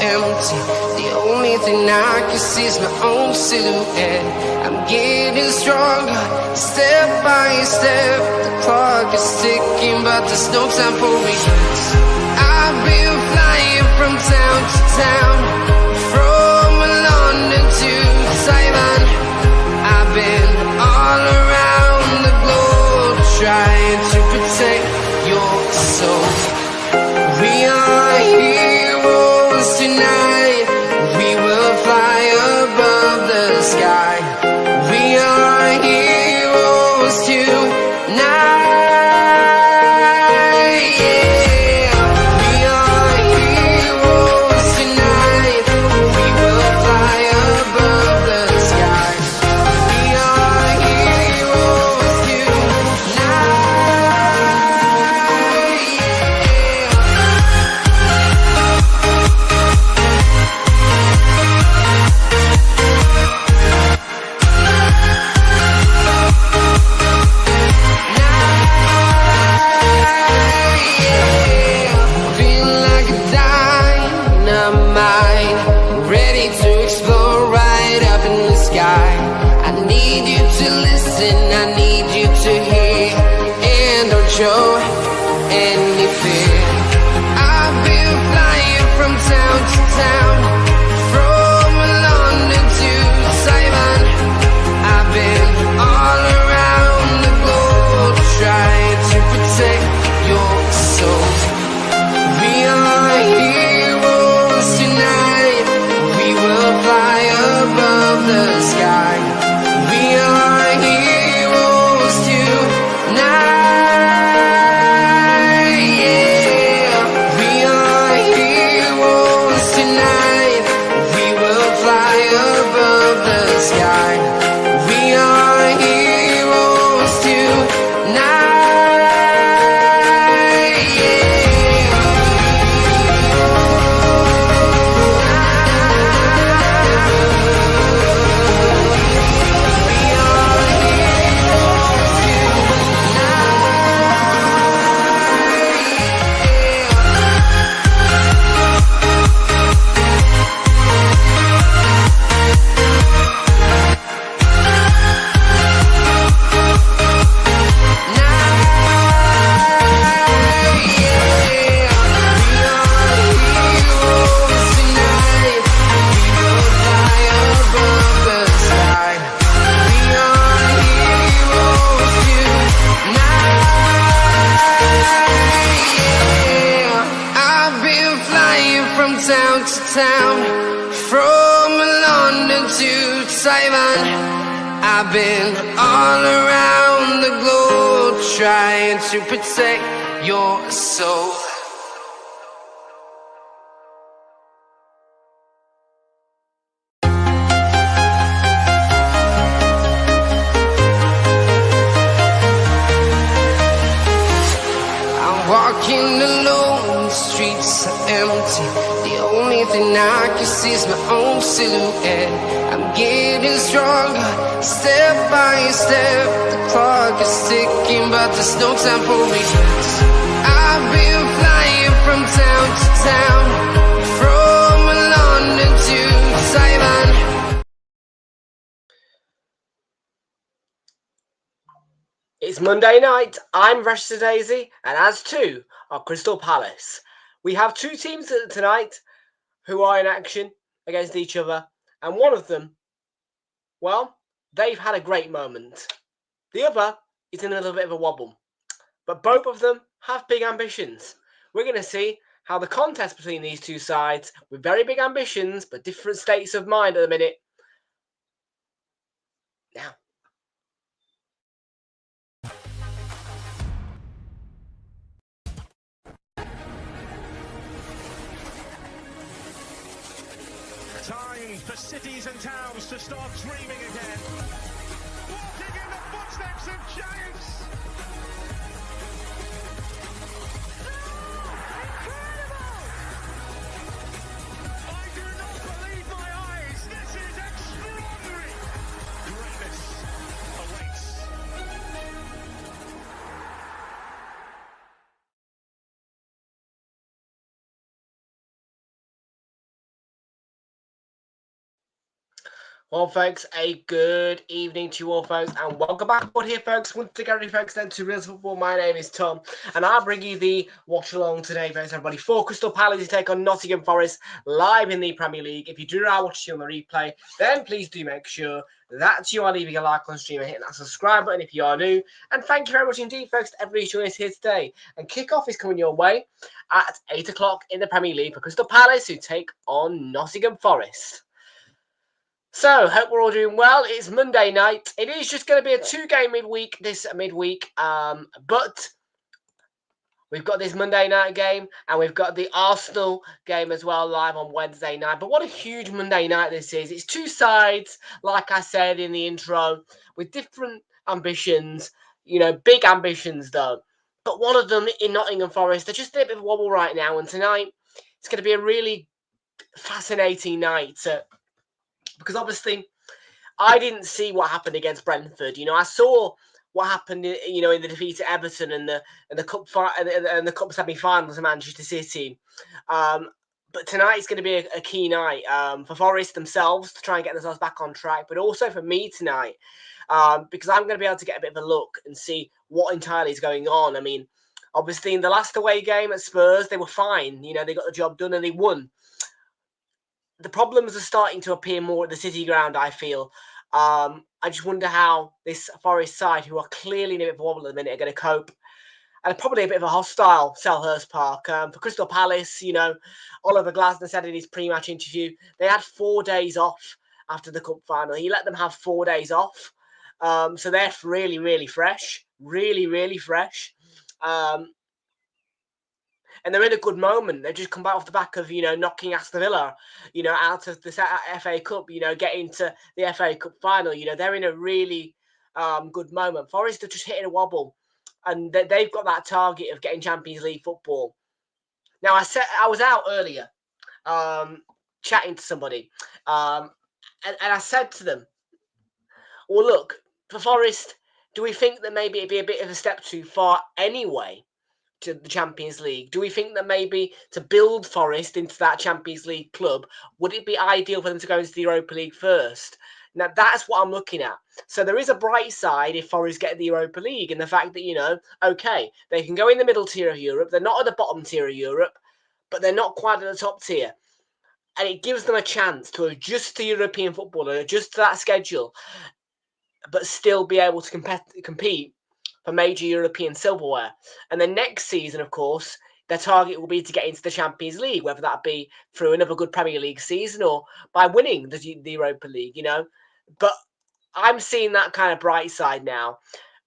empty. The only thing I can see is my own silhouette. I'm getting stronger, step by step. The clock is ticking, but there's no time for regrets. I've been flying from town to town, from London to Taiwan. I've been all around the globe, trying to protect your soul. We are heroes tonight. We will fly above the sky. We are heroes tonight. Show any fear. I've been flying from town to town, from London to Taiwan. I've been all around the globe, trying to protect your soul. We are heroes tonight. We will fly above the sky. We are heroes tonight. Town to town, from London to Taiwan. I've been all around the globe, trying to protect your soul. I'm walking alone, the streets are empty. The only thing I can see is my own silhouette. I'm getting stronger, step by step. The clock is ticking, but there's no time for regrets. I've been flying from town to town, from London to Taiwan. It's Monday night. I'm Rashida Daisy, and as two are Crystal Palace. We have two teams tonight who are in action against each other, and one of them, well, they've had a great moment. The other is in a little bit of a wobble, but both of them have big ambitions. We're going to see how the contest between these two sides, with very big ambitions but different states of mind at the minute. Now, time for cities and towns to start dreaming again. Walking in the footsteps of giants. Well, folks, a good evening to you all, folks, and welcome back aboard here, folks. Once again, folks, then to Real Football. My name is Tom, and I'll bring you the watch along today, folks, everybody, for Crystal Palace to take on Nottingham Forest live in the Premier League. If you do not watch it on the replay, then please do make sure that you are leaving a like on stream and hitting that subscribe button if you are new. And thank you very much indeed, folks, to everybody joining us here today. And kickoff is coming your way at 8 o'clock in the Premier League for Crystal Palace, who take on Nottingham Forest. So, hope we're all doing well. It's Monday night. It is just going to be a 2-game midweek, but we've got this Monday night game, and we've got the Arsenal game as well live on Wednesday night. But what a huge Monday night this is. It's two sides, like I said in the intro, with different ambitions, big ambitions though. But one of them in Nottingham Forest, they're just a bit of a wobble right now, and tonight it's going to be a really fascinating night. Because obviously, I didn't see what happened against Brentford. I saw what happened, in the defeat at Everton and the cup semi-finals of Manchester City. But tonight's going to be a key night for Forest themselves to try and get themselves back on track, but also for me tonight, because I'm going to be able to get a bit of a look and see what entirely is going on. I mean, obviously, in the last away game at Spurs, they were fine. They got the job done and they won. The problems are starting to appear more at the City ground, I feel. I just wonder how this Forest side, who are clearly in a bit of a wobble at the minute, are going to cope. And probably a bit of a hostile Selhurst Park. For Crystal Palace, Oliver Glasner said in his pre-match interview, they had 4 days off after the cup final. He let them have 4 days off. So they're really, really fresh. Really, really fresh. And they're in a good moment. They've just come back off the back of, knocking Aston Villa, out of the FA Cup, getting to the FA Cup final. They're in a really good moment. Forest are just hitting a wobble, and they've got that target of getting Champions League football. Now, I was out earlier chatting to somebody, and I said to them, well, look, for Forest, do we think that maybe it'd be a bit of a step too far anyway to the Champions League? Do we think that maybe to build Forest into that Champions League club, would it be ideal for them to go into the Europa League first? Now, that's what I'm looking at. So there is a bright side if Forest get the Europa League, and the fact that, okay, they can go in the middle tier of Europe. They're not at the bottom tier of Europe, but they're not quite at the top tier. And it gives them a chance to adjust to European football and adjust to that schedule, but still be able to compete for major European silverware. And the next season, of course, their target will be to get into the Champions League, whether that be through another good Premier League season or by winning the Europa League, But I'm seeing that kind of bright side now.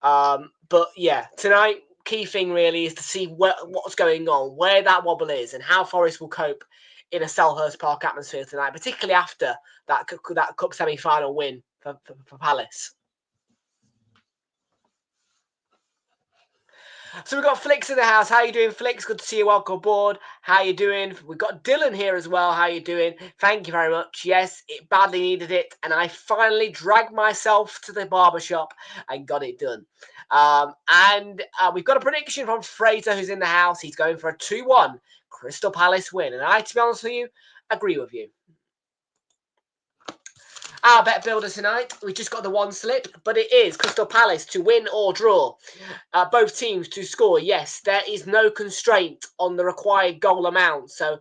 But yeah, tonight, key thing really is to see what's going on, where that wobble is, and how Forest will cope in a Selhurst Park atmosphere tonight, particularly after that cup semi-final win for Palace. So we've got Flix in the house. How you doing, Flix? Good to see you. Welcome aboard. How you doing? We've got Dylan here as well. How you doing? Thank you very much. Yes, it badly needed it, and I finally dragged myself to the barbershop and got it done. And we've got a prediction from Fraser, who's in the house. He's going for a 2-1 Crystal Palace win, and I, to be honest with you, agree with you. Our bet builder tonight, we just got the one slip, but it is Crystal Palace to win or draw. Both teams to score. Yes, there is no constraint on the required goal amount. So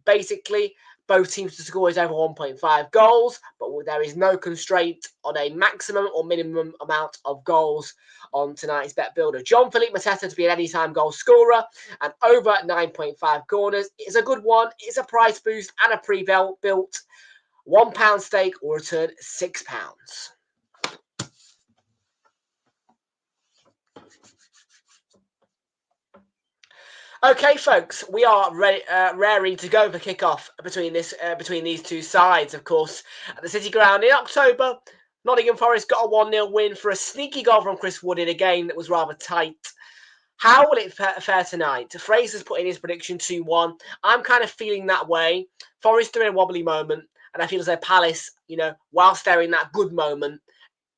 basically, both teams to score is over 1.5 goals, but there is no constraint on a maximum or minimum amount of goals on tonight's bet builder. Jean-Philippe Mateta to be an anytime goal scorer and over 9.5 corners. It's a good one. It's a price boost and a pre-built. £1 stake or return £6. Okay, folks, we are raring to go for kickoff between these two sides. Of course, at the City Ground in October, Nottingham Forest got a 1-0 win for a sneaky goal from Chris Wood in a game that was rather tight. How will it fare tonight? Fraser's put in his prediction 2-1. I'm kind of feeling that way. Forest are in a wobbly moment. And I feel as though Palace, whilst they're in that good moment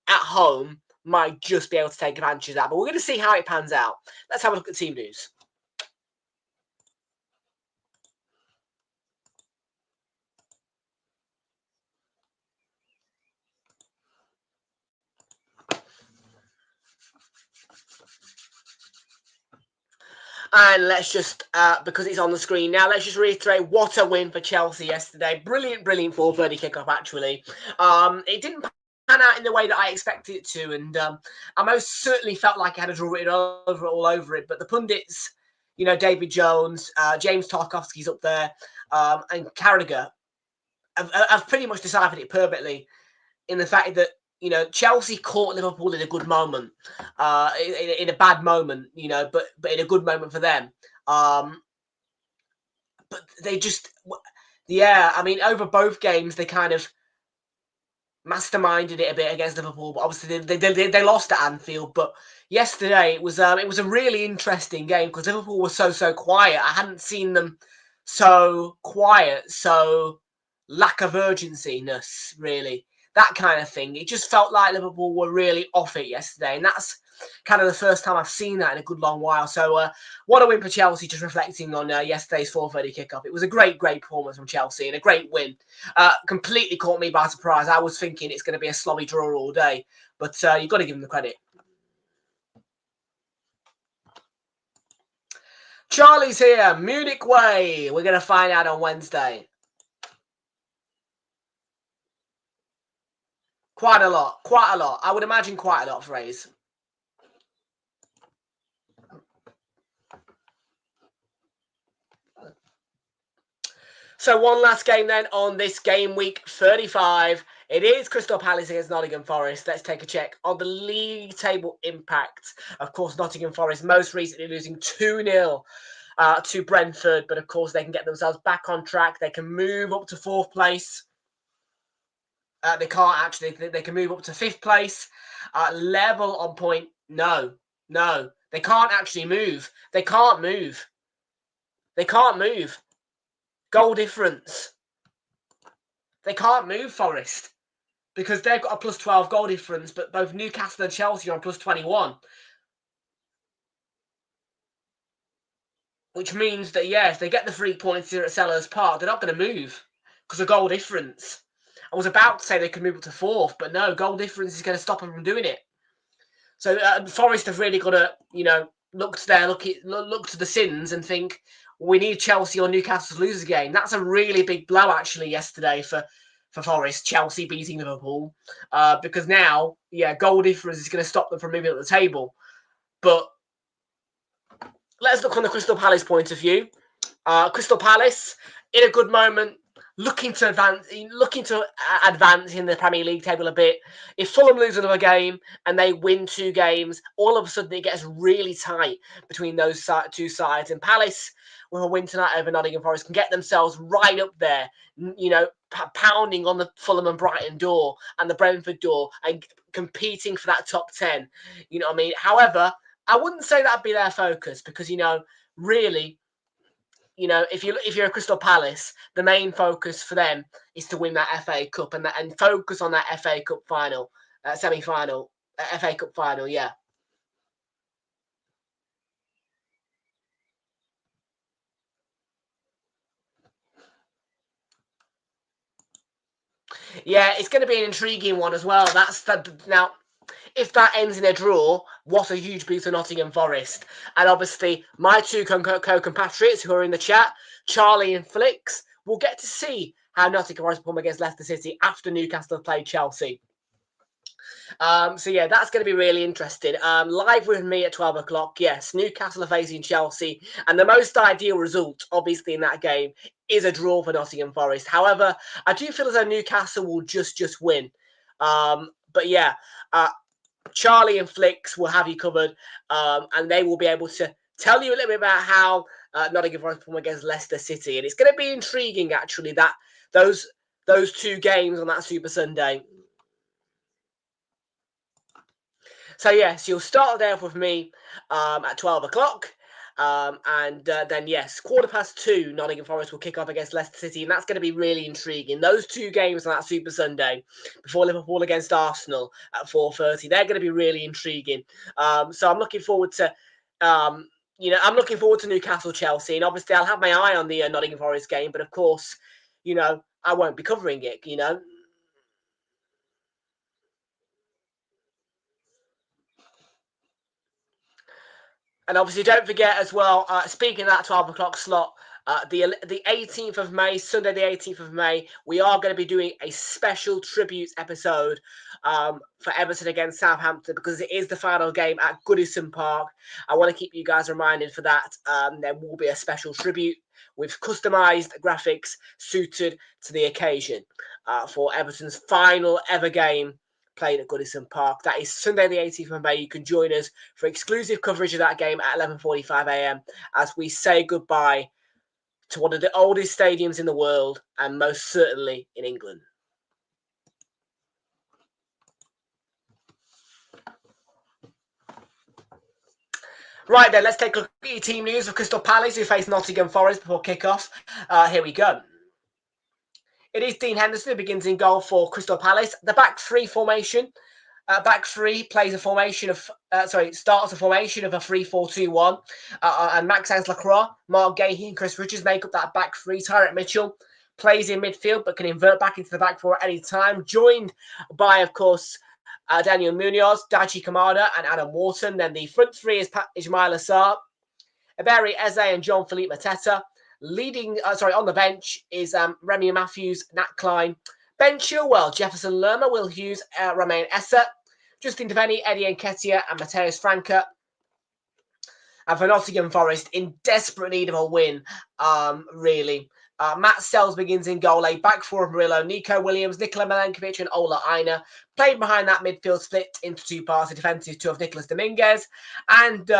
at home, might just be able to take advantage of that. But we're going to see how it pans out. Let's have a look at team news. And let's just, because it's on the screen now, let's just reiterate what a win for Chelsea yesterday. Brilliant 4:30 kickoff, actually. It didn't pan out in the way that I expected it to, and I most certainly felt like I had a draw written all over it. But the pundits, David Jones, James Tarkowski's up there, and Carragher have pretty much deciphered it perfectly in the fact that, Chelsea caught Liverpool in a good moment, in a bad moment, but in a good moment for them. But they just, over both games, they kind of masterminded it a bit against Liverpool. But obviously, they lost at Anfield. But yesterday, it was a really interesting game because Liverpool was so quiet. I hadn't seen them so quiet, so lack of urgency-ness, really. That kind of thing. It just felt like Liverpool were really off it yesterday. And that's kind of the first time I've seen that in a good long while. So what a win for Chelsea, just reflecting on yesterday's 4:30 kickoff. It was a great performance from Chelsea and a great win. Completely caught me by surprise. I was thinking it's going to be a slobby draw all day. But you've got to give them the credit. Charlie's here. Munich way. We're going to find out on Wednesday. Quite a lot. I would imagine quite a lot, Fraser. So one last game then on this game week 35. It is Crystal Palace against Nottingham Forest. Let's take a check on the league table impact. Of course, Nottingham Forest most recently losing 2-0 to Brentford. But of course, they can get themselves back on track. They can move up to 4th place. They can't actually. They can move up to 5th place. Level on point. No. They can't actually move. They can't move. Goal difference. They can't move, Forest, because they've got a plus 12 goal difference, but both Newcastle and Chelsea are on plus 21. Which means that, if they get the 3 points here at Selhurst Park, they're not going to move because of goal difference. I was about to say they could move up to 4th, but no, goal difference is going to stop them from doing it. So Forest have really got to, look to the sins and think, we need Chelsea or Newcastle to lose a game. That's a really big blow, actually, yesterday for Forest, Chelsea beating Liverpool. Because now, goal difference is going to stop them from moving up the table. But let's look on the Crystal Palace point of view. Crystal Palace, in a good moment, looking to advance in the Premier League table a bit. If Fulham lose another game and they win 2 games, all of a sudden it gets really tight between those 2 sides. And Palace, with a win tonight over Nottingham Forest, can get themselves right up there, pounding on the Fulham and Brighton door and the Brentford door and competing for that top 10. You know what I mean? However, I wouldn't say that'd be their focus because, really, if you're a Crystal Palace, the main focus for them is to win that FA Cup and focus on that FA Cup final, semi-final, FA Cup final, yeah. Yeah, it's going to be an intriguing one as well. Now, if that ends in a draw, what a huge boost for Nottingham Forest. And obviously, my 2 co-compatriots who are in the chat, Charlie and Flicks, will get to see how Nottingham Forest perform against Leicester City after Newcastle have played Chelsea. So that's going to be really interesting. Live with me at 12 o'clock. Yes, Newcastle are facing Chelsea, and the most ideal result, obviously, in that game is a draw for Nottingham Forest. However, I do feel as though Newcastle will just win. But Charlie and Flicks will have you covered, and they will be able to tell you a little bit about how Nottingham Forest perform against Leicester City, and it's going to be intriguing, actually, that those 2 games on that Super Sunday. So, yes, you'll start the day off with me at 12 o'clock. And then, 2:15, Nottingham Forest will kick off against Leicester City. And that's going to be really intriguing. Those 2 games on that Super Sunday before Liverpool against Arsenal at 4:30, they're going to be really intriguing. So I'm looking forward to... I'm looking forward to Newcastle Chelsea. And obviously, I'll have my eye on the Nottingham Forest game. But, of course, I won't be covering it, And obviously, don't forget as well, speaking of that 12 o'clock slot, the 18th of May, Sunday the 18th of May, we are going to be doing a special tribute episode for Everton against Southampton, because it is the final game at Goodison Park. I want to keep you guys reminded for that. There will be a special tribute with customised graphics suited to the occasion for Everton's final ever game played at Goodison Park. That is Sunday the 18th of May. You can join us for exclusive coverage of that game at 11:45 a.m. as we say goodbye to one of the oldest stadiums in the world, and most certainly in England. Right then, let's take a look at your team news of Crystal Palace, who face Nottingham Forest before kick-off. Here we go. It is Dean Henderson who begins in goal for Crystal Palace. The back three formation. Back three plays a formation of, starts a formation of a 3-4-2-1. And Maxence Lacroix, Mark Gahey and Chris Richards make up that back three. Tyrant Mitchell plays in midfield but can invert back into the back four at any time. Joined by, of course, Daniel Munoz, Daichi Kamada and Adam Wharton. Then the front three is Ismail Assar, Eberi Eze and Jean-Philippe Mateta. On the bench is Remy Matthews, Nat Klein, Ben Chilwell, Jefferson Lerma, Will Hughes, Romain Essa, Justin Devaney, Eddie Nketiah and Mateus Franca. And for Nottingham Forest, in desperate need of a win, really. Matt Sells begins in goal, a back four of Murillo, Nico Williams, Nikola Milenkovic and Ola Aina. Played behind that midfield split into two parts, a defensive two of Nicolas Dominguez and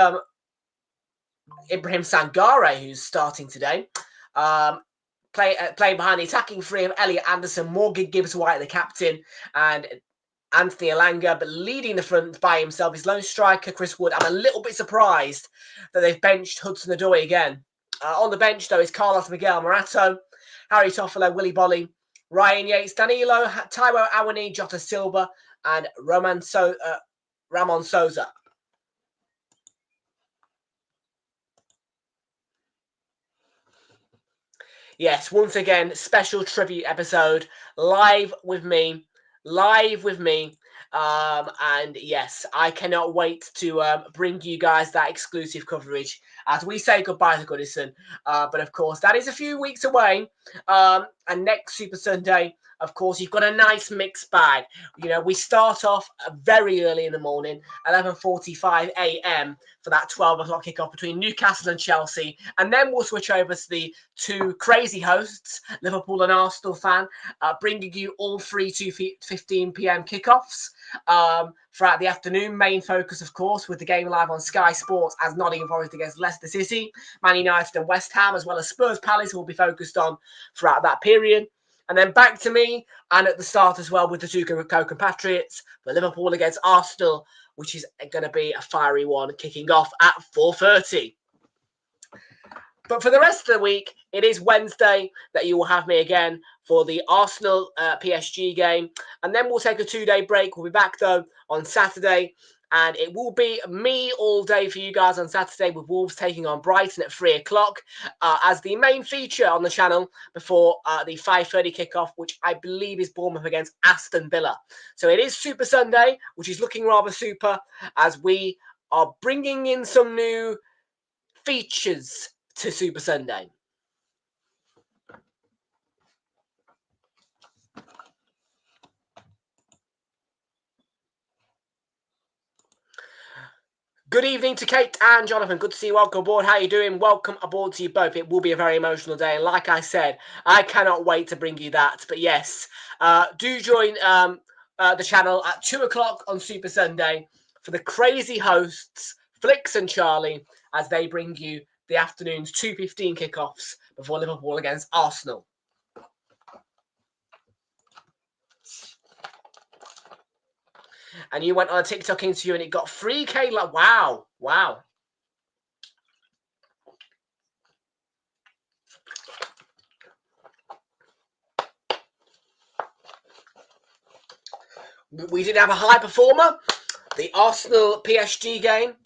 Ibrahim Sangare, who's starting today. Playing behind the attacking three of Elliot Anderson, Morgan Gibbs-White, the captain, and Anthony Elanga, but leading the front by himself, his lone striker, Chris Wood. I'm a little bit surprised that they've benched Hudson-Odoi again. On the bench, though, is Carlos Miguel Morato, Harry Toffolo, Willy Bolly, Ryan Yates, Danilo, Taiwo Awani, Jota Silva, and Ramon Souza. And yes, once again, special tribute episode, live with me. And yes, I cannot wait to bring you guys that exclusive coverage as we say goodbye to Goodison. But of course, that is a few weeks away. And next Super Sunday, of course, you've got a nice mixed bag. You know, we start off very early in the morning, 11:45 a.m. for that 12 o'clock kickoff between Newcastle and Chelsea. And then we'll switch over to the two crazy hosts, Liverpool and Arsenal fan, bringing you all three 2:15 p.m. kickoffs throughout the afternoon. Main focus, of course, with the game live on Sky Sports as Nottingham Forest against Leicester City, Man United and West Ham, as well as Spurs Palace will be focused on throughout that period. And then back to me, and at the start as well with the two co-compatriots for Liverpool against Arsenal, which is going to be a fiery one, kicking off at 4:30. But for the rest of the week, it is Wednesday that you will have me again for the Arsenal PSG game. And then we'll take a 2-day break. We'll be back, though, on Saturday. And it will be me all day for you guys on Saturday, with Wolves taking on Brighton at 3 o'clock as the main feature on the channel before the 5:30 kickoff, which I believe is Bournemouth against Aston Villa. So it is Super Sunday, which is looking rather super, as we are bringing in some new features to Super Sunday. Good evening to Kate and Jonathan. Good to see you. Welcome aboard. How are you doing? Welcome aboard to you both. It will be a very emotional day. And like I said, I cannot wait to bring you that. But yes, do join the channel at 2 o'clock on Super Sunday for the crazy hosts, Flicks and Charlie, as they bring you the afternoon's 2:15 kickoffs before Liverpool against Arsenal. And you went on a TikTok interview and it got 3K. Like, wow. We did have a high performer, the Arsenal PSG game.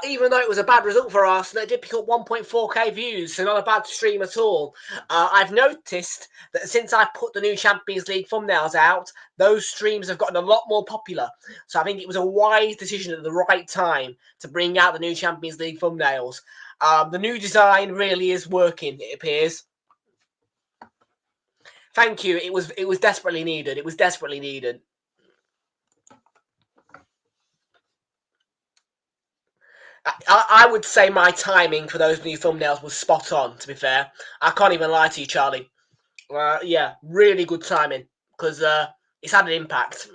Even though it was a bad result for Arsenal, it did pick up 1.4k views, so not a bad stream at all. I've noticed that since I put the new Champions League thumbnails out, those streams have gotten a lot more popular. So I think it was a wise decision at the right time to bring out the new Champions League thumbnails. The new design really is working, it appears. Thank you. It was desperately needed. It was desperately needed. I would say my timing for those new thumbnails was spot on, to be fair. I can't even lie to you, Charlie. Yeah, really good timing, because it's had an impact.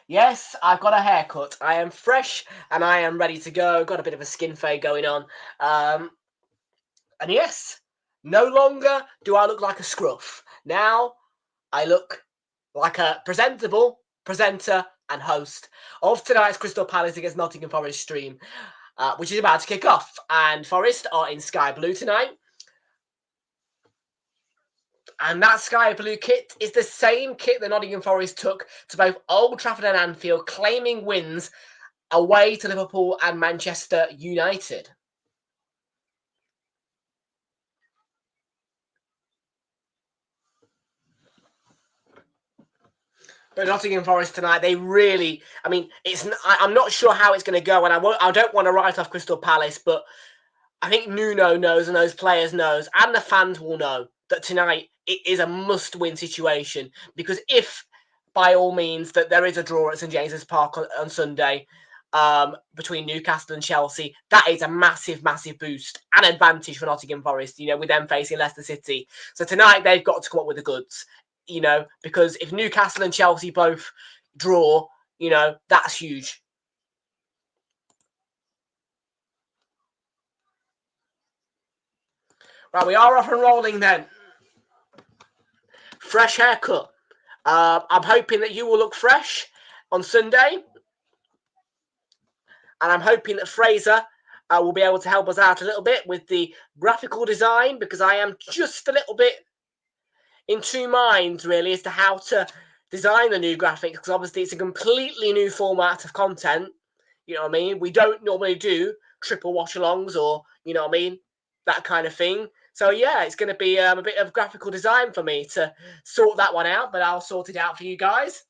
Yes, I've got a haircut. I am fresh and I am ready to go. Got a bit of a skin fade going on. And yes, no longer do I look like a scruff. Now I look like a presentable presenter and host of tonight's Crystal Palace against Nottingham Forest stream, which is about to kick off. And Forest are in sky blue tonight. And that sky blue kit is the same kit that Nottingham Forest took to both Old Trafford and Anfield, claiming wins away to Liverpool and Manchester United. But Nottingham Forest tonight, they really, I mean, I'm not sure how it's going to go, and I don't want to write off Crystal Palace, but I think Nuno knows and those players knows, and the fans will know that tonight it is a must-win situation, because if, by all means, that there is a draw at St James's Park on Sunday between Newcastle and Chelsea, that is a massive, massive boost and advantage for Nottingham Forest, with them facing Leicester City. So tonight they've got to come up with the goods, because if Newcastle and Chelsea both draw, that's huge. Right, we are off and rolling then. Fresh haircut. I'm hoping that you will look fresh on Sunday. And I'm hoping that Fraser will be able to help us out a little bit with the graphical design, because I am just a little bit in two minds, really, as to how to design the new graphics, because obviously it's a completely new format of content. You know what I mean? We don't normally do triple watch-alongs or, that kind of thing. So, yeah, it's going to be a bit of graphical design for me to sort that one out, but I'll sort it out for you guys.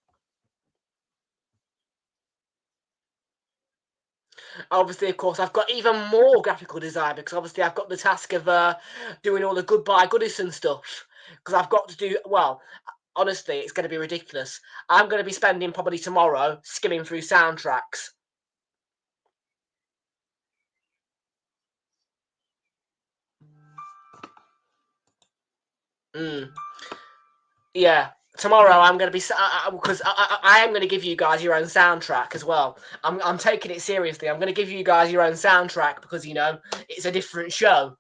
Obviously, of course, I've got even more graphical design, because obviously I've got the task of doing all the goodbye goodies and stuff, because I've got to do, well, honestly, it's going to be ridiculous. I'm going to be spending probably tomorrow skimming through soundtracks. Yeah, tomorrow I'm going to be, because I am going to give you guys your own soundtrack as well. I'm taking it seriously. I'm going to give you guys your own soundtrack because, it's a different show.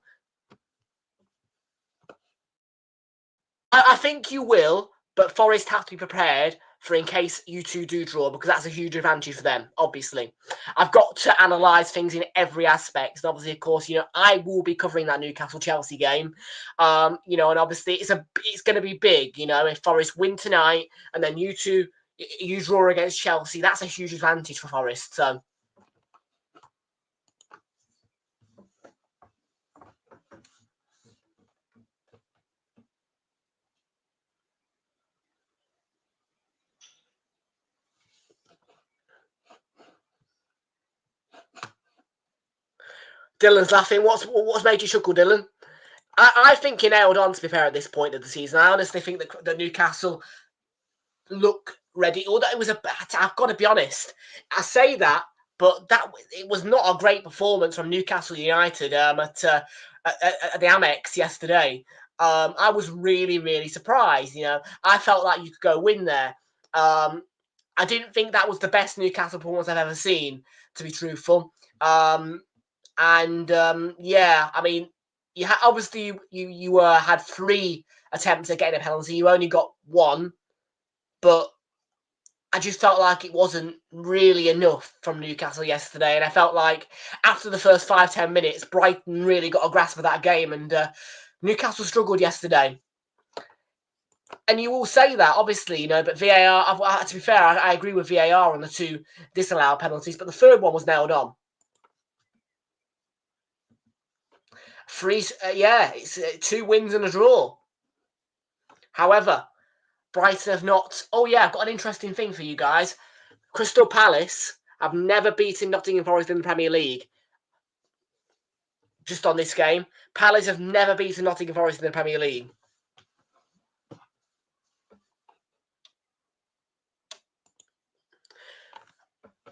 I think you will, but Forest have to be prepared for in case you two do draw, because that's a huge advantage for them, obviously. I've got to analyse things in every aspect. And obviously, of course, I will be covering that Newcastle-Chelsea game. And obviously it's going to be big, if Forest win tonight and then you draw against Chelsea, that's a huge advantage for Forest. So Dylan's laughing. What's made you chuckle, Dylan? I think he nailed on, to be fair, at this point of the season. I honestly think that Newcastle look ready. Although I've got to be honest, I say that, but it was not a great performance from Newcastle United at the Amex yesterday. I was really, really surprised. I felt like you could go win there. I didn't think that was the best Newcastle performance I've ever seen, to be truthful. Yeah, I mean, obviously you had 3 attempts at getting a penalty. You only got 1, but I just felt like it wasn't really enough from Newcastle yesterday, and I felt like after the first 5-10 minutes, Brighton really got a grasp of that game, and Newcastle struggled yesterday. And you will say that, obviously, but VAR, to be fair, I agree with VAR on the 2 disallowed penalties, but the third one was nailed on. It's 2 wins and a draw. However, Brighton have not... Oh, yeah, I've got an interesting thing for you guys. Crystal Palace have never beaten Nottingham Forest in the Premier League. Just on this game. Palace have never beaten Nottingham Forest in the Premier League.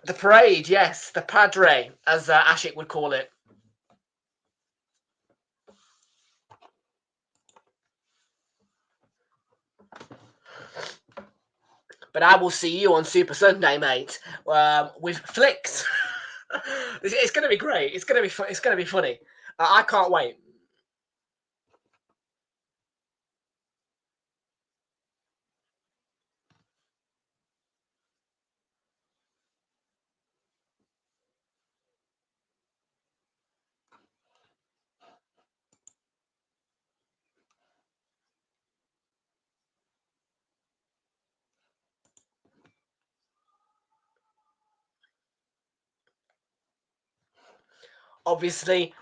The parade, yes. The padre, as Ashik would call it. But I will see you on Super Sunday, mate, with flicks. It's going to be great. It's going to be funny. I can't wait. Obviously,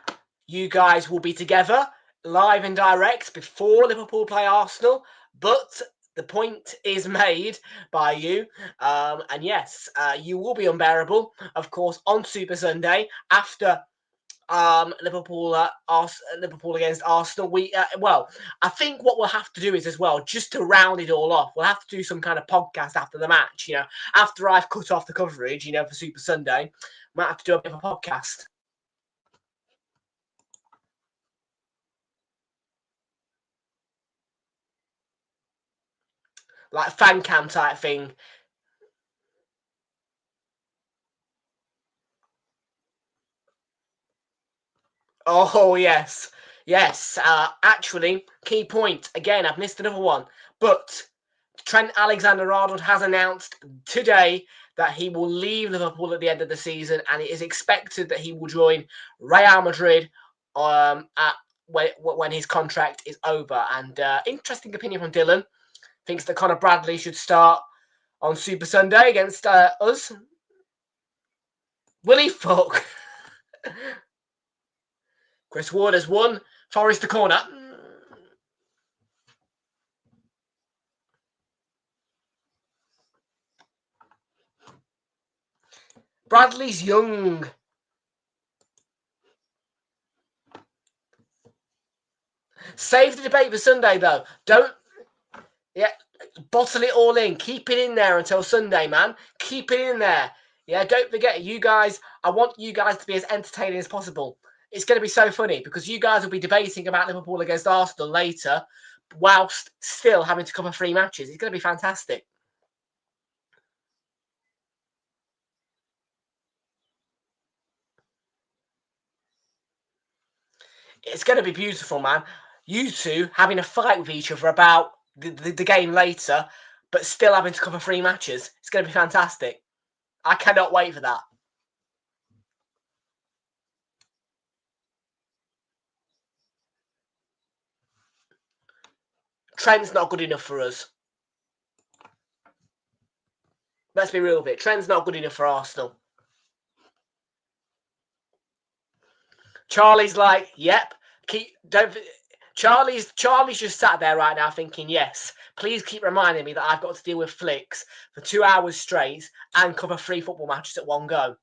you guys will be together, live and direct, before Liverpool play Arsenal. But the point is made by you. And yes, you will be unbearable, of course, on Super Sunday after Liverpool against Arsenal. I think what we'll have to do is, as well, just to round it all off, we'll have to do some kind of podcast after the match. After I've cut off the coverage, for Super Sunday, might have to do a bit of a podcast. Like fan cam type thing. Oh, yes. Yes. Actually, key point. Again, I've missed another one. But Trent Alexander-Arnold has announced today that he will leave Liverpool at the end of the season, and it is expected that he will join Real Madrid when his contract is over. And interesting opinion from Dylan. Thinks that Conor Bradley should start on Super Sunday against us. Will he fuck? Chris Ward has won. Forest the corner. Bradley's young. Save the debate for Sunday, though. Bottle it all in. Keep it in there until Sunday, man. Keep it in there. Yeah, don't forget, you guys, I want you guys to be as entertaining as possible. It's going to be so funny because you guys will be debating about Liverpool against Arsenal later whilst still having to cover 3 matches. It's going to be fantastic. It's going to be beautiful, man. You two having a fight with each other about the game later, but still having to cover 3 matches. It's going to be fantastic. I cannot wait for that. Trent's not good enough for us. Let's be real with it. Trent's not good enough for Arsenal. Charlie's like, yep. Charlie's just sat there right now thinking, yes, please keep reminding me that I've got to deal with flicks for 2 hours straight and cover 3 football matches at one go.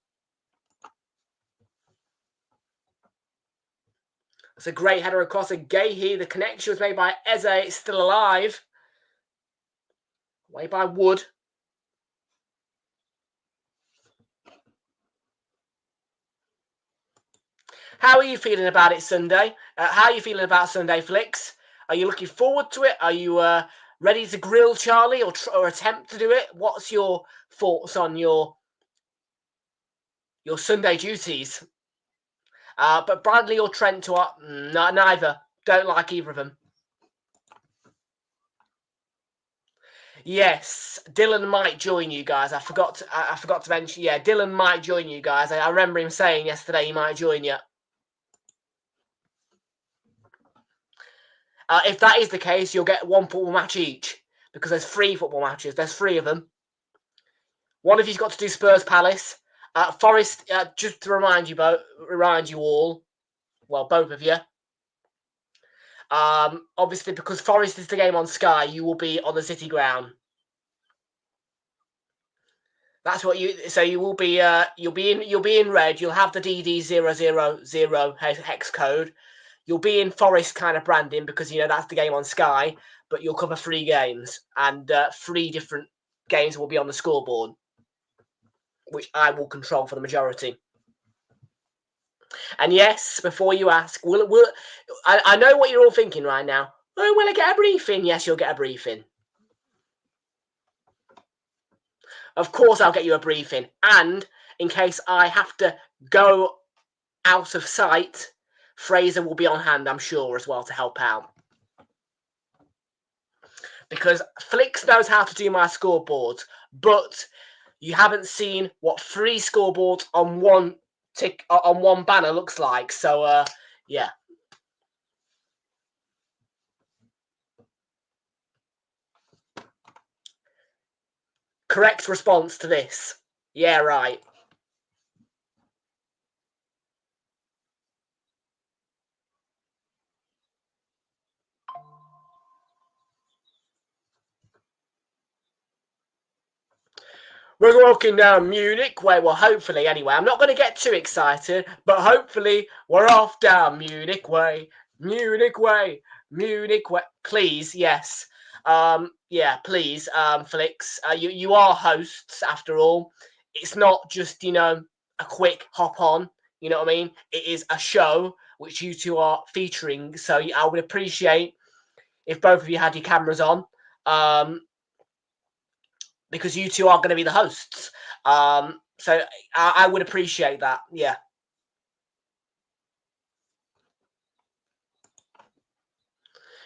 It's a great header across a Gahey. The connection was made by Eze. It's still alive. Away by Wood. How are you feeling about it Sunday? How are you feeling about Sunday flicks? Are you looking forward to it? Are you ready to grill Charlie or attempt to do it? What's your thoughts on your Sunday duties? But Bradley or Trent neither. Don't like either of them. Yes, Dylan might join you guys. I forgot to mention. Yeah, Dylan might join you guys. I remember him saying yesterday he might join you. If that is the case, you'll get 1 football match each. because there's 3 football matches. There's 3 of them. One of you's got to do Spurs Palace. Forest, just to remind you all, well, both of you. Obviously, because Forest is the game on Sky, you will be on the City ground. That's what you will be. You'll be in red. You'll have the DD000 hex code. You'll be in Forest kind of branding because that's the game on Sky. But you'll cover 3 games, and 3 different games will be on the scoreboard, which I will control for the majority. And yes, before you ask, I know what you're all thinking right now. Oh, will I get a briefing? Yes, you'll get a briefing. Of course, I'll get you a briefing. And in case I have to go out of sight, Fraser will be on hand, I'm sure, as well to help out. Because Flix knows how to do my scoreboards, but you haven't seen what 3 scoreboards on one banner looks like. So, yeah. Correct response to this. Yeah, right. We're walking down Munich way. Well, hopefully, anyway. I'm not going to get too excited, but hopefully we're off down Munich way. Munich way. Munich way. Please, yes. Yeah, please, Felix. You are hosts, after all. It's not just, a quick hop on. You know what I mean? It is a show which you two are featuring. So I would appreciate if both of you had your cameras on. Because you two are going to be the hosts. So I would appreciate that. Yeah.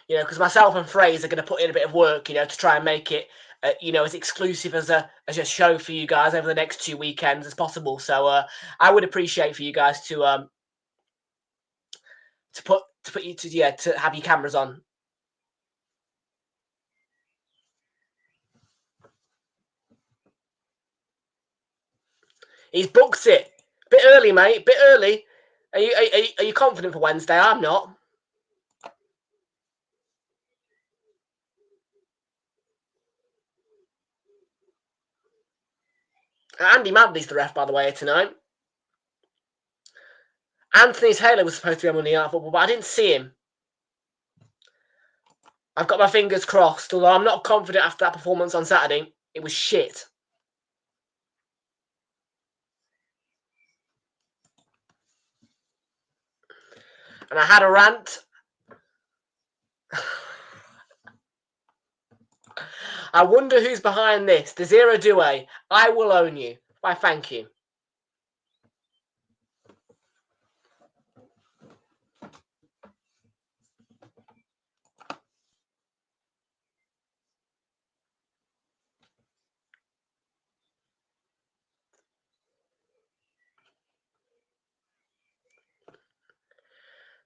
Because myself and Fraser are going to put in a bit of work, to try and make it, as exclusive as a show for you guys over the next 2 weekends as possible. So I would appreciate for you guys to have your cameras on. He's booked it. Bit early, mate. Bit early. Are you confident for Wednesday? I'm not. Andy Madley's the ref, by the way, tonight. Anthony Taylor was supposed to be on Monday Night Football, but I didn't see him. I've got my fingers crossed, although I'm not confident after that performance on Saturday. It was shit. And I had a rant. I wonder who's behind this. The Zero Due. I will own you. Why, thank you.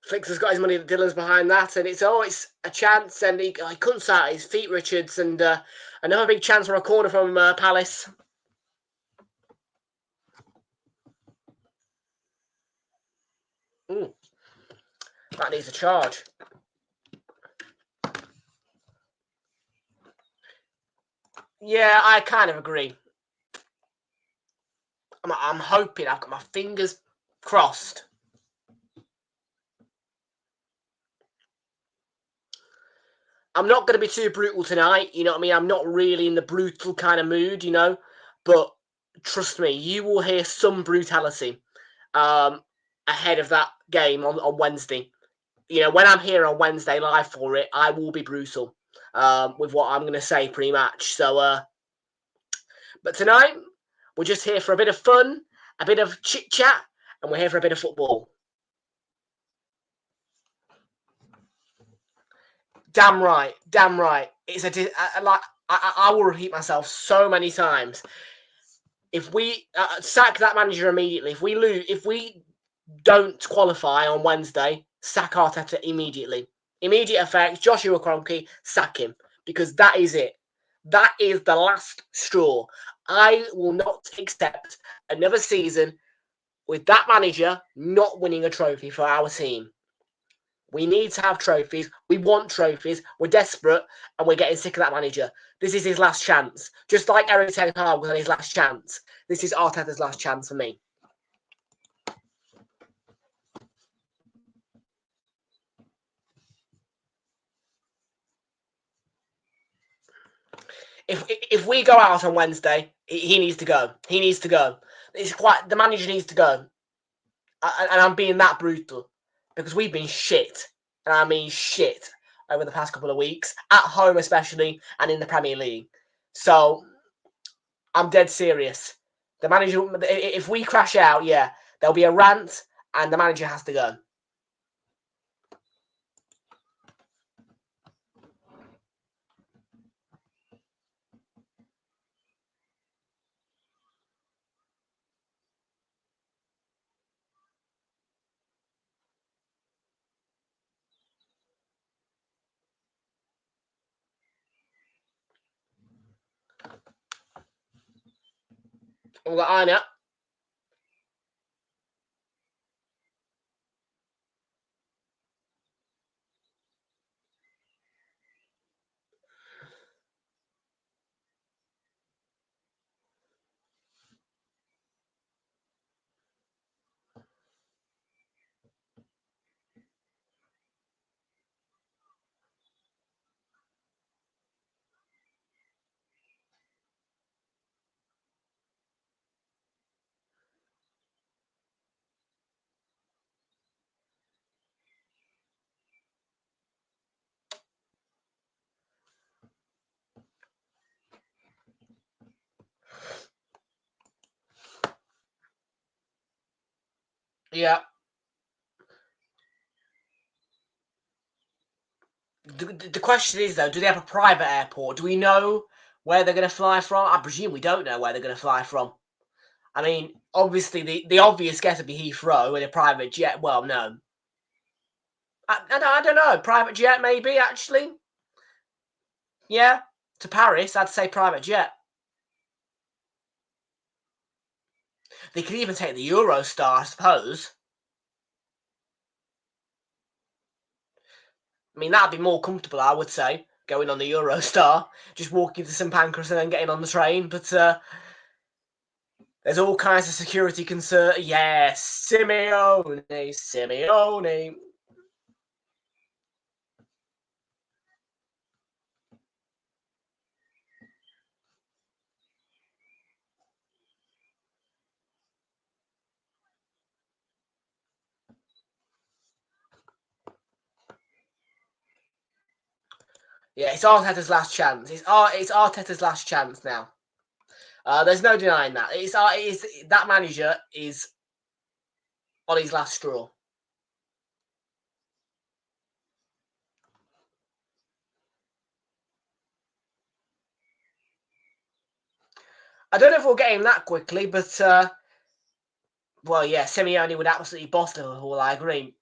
Flix has got his money. Dylan's behind that, and it's a chance, and he couldn't start his feet, Richards, and another big chance from a corner from Palace. That needs a charge. Yeah, I kind of agree. I'm hoping. I've got my fingers crossed. I'm not going to be too brutal tonight, you know what I mean? I'm not really in the brutal kind of mood, but trust me, you will hear some brutality ahead of that game on Wednesday. When I'm here on Wednesday live for it, I will be brutal with what I'm going to say pre-match. So, but tonight, we're just here for a bit of fun, a bit of chit-chat, and we're here for a bit of football. Damn right. It's I will repeat myself so many times. If we sack that manager immediately, if we don't qualify on Wednesday, sack Arteta immediately. Immediate effect. Joshua Kroenke, sack him, because that is it. That is the last straw. I will not accept another season with that manager not winning a trophy for our team. We need to have trophies. We want trophies. We're desperate, and we're getting sick of that manager. This is his last chance. Just like Erik ten Hag was on his last chance. This is Arteta's last chance for me. If we go out on Wednesday, he needs to go. He needs to go. The manager needs to go. And I'm being that brutal because we've been shit, and I mean shit, over the past couple of weeks, at home especially, and in the Premier League. So I'm dead serious. The manager, if we crash out, yeah, there'll be a rant, and the manager has to go. All that I know. Yeah. The question is, though, do they have a private airport? Do we know where they're going to fly from? I presume we don't know where they're going to fly from. I mean, obviously, the obvious guess would be Heathrow in a private jet. Well, no. I don't know. Private jet, maybe, actually. Yeah. To Paris, I'd say private jet. They could even take the Eurostar, I suppose. I mean, that'd be more comfortable, I would say, going on the Eurostar. Just walking to St Pancras and then getting on the train. But there's all kinds of security concerns. Yes, Simeone. Yeah, it's Arteta's last chance. It's Arteta's last chance now. There's no denying that. That manager is on his last straw. I don't know if we'll get him that quickly, but well, yeah, Simeone would absolutely boss Liverpool. I agree.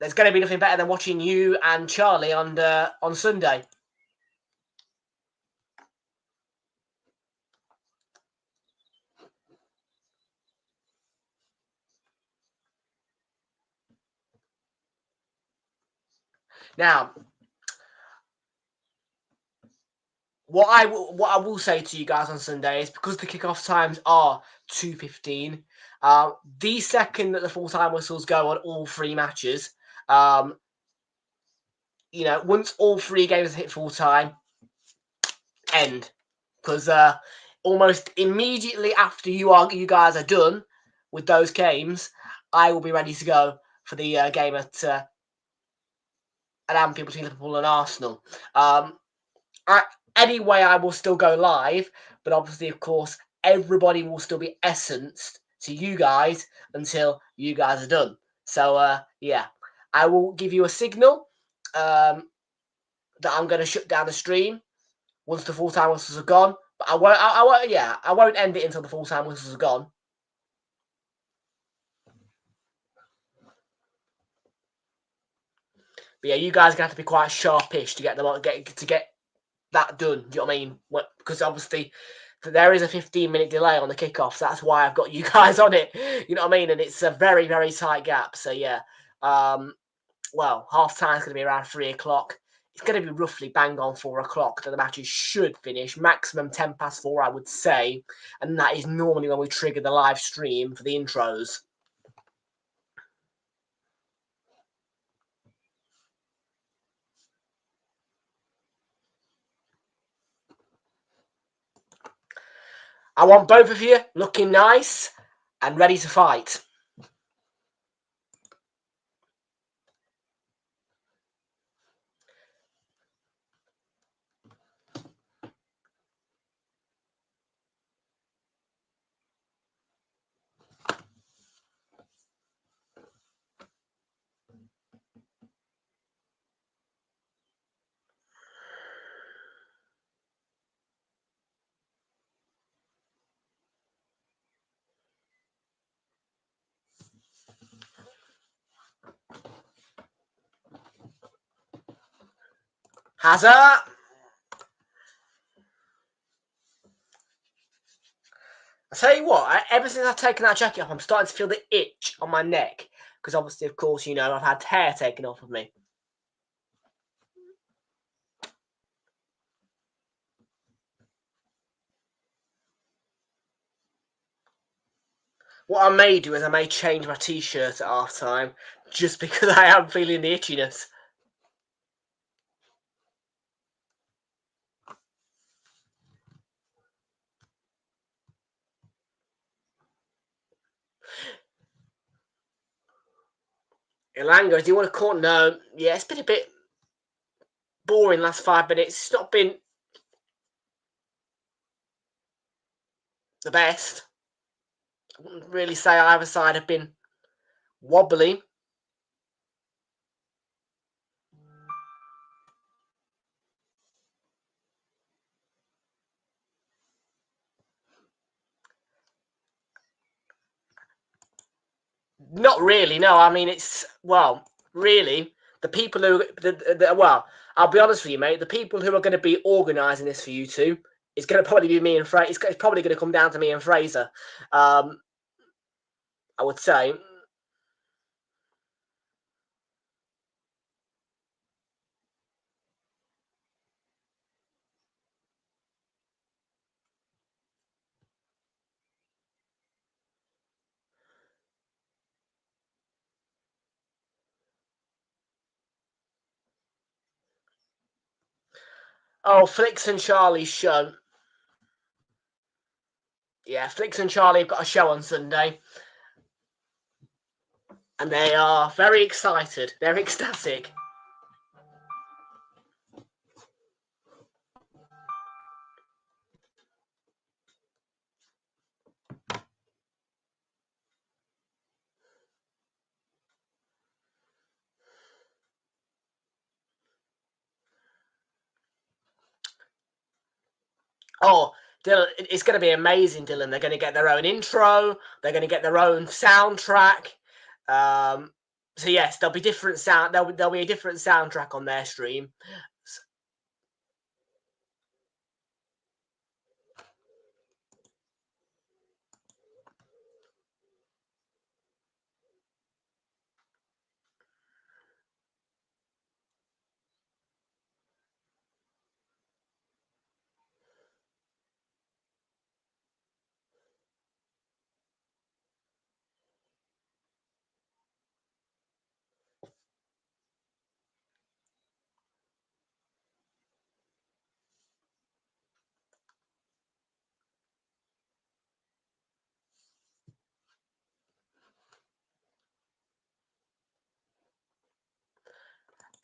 There's going to be nothing better than watching you and Charlie on Sunday. Now, what I will say to you guys on Sunday is, because the kickoff times are 2:15, the second that the full-time whistles go on all three matches, once all three games hit full-time, end. Because almost immediately after you guys are done with those games, I will be ready to go for the game at Anfield between Liverpool and Arsenal. Anyway, I will still go live, but obviously, of course, everybody will still be essenced to you guys until you guys are done. So, yeah, I will give you a signal that I'm going to shut down the stream once the full-time whistles are gone. But I won't end it until the full-time whistles are gone. But yeah, you guys are going to have to be quite sharpish to get that done. Do you know what I mean? Because obviously there is a 15-minute delay on the kickoff, so that's why I've got you guys on it. You know what I mean? And it's a very, very tight gap. So yeah, well, half time is going to be around 3 o'clock. It's going to be roughly bang on 4 o'clock that the matches should finish. Maximum 10 past 4, I would say. And that is normally when we trigger the live stream for the intros. I want both of you looking nice and ready to fight. Hazard. I tell you what, ever since I've taken that jacket off, I'm starting to feel the itch on my neck. Because obviously, of course, you know, I've had hair taken off of me. What I may do is I may change my t-shirt at half time just because I am feeling the itchiness. Elanga, do you want to call? No. Yeah, it's been a bit boring last 5 minutes. It's not been the best. I wouldn't really say either side have been wobbly. Not really, no. I mean, it's, well, really, the people who, well, I'll be honest with you, mate. The people who are going to be organising this for you two is going to probably be me and Fraser. It's probably going to come down to me and Fraser. I would say. Oh, Flicks and Charlie's show. Yeah, Flicks and Charlie have got a show on Sunday. And they are very excited. They're ecstatic. Oh, Dylan, it's going to be amazing, Dylan. They're going to get their own intro. They're going to get their own soundtrack. So yes, there'll be different sound. There'll be a different soundtrack on their stream.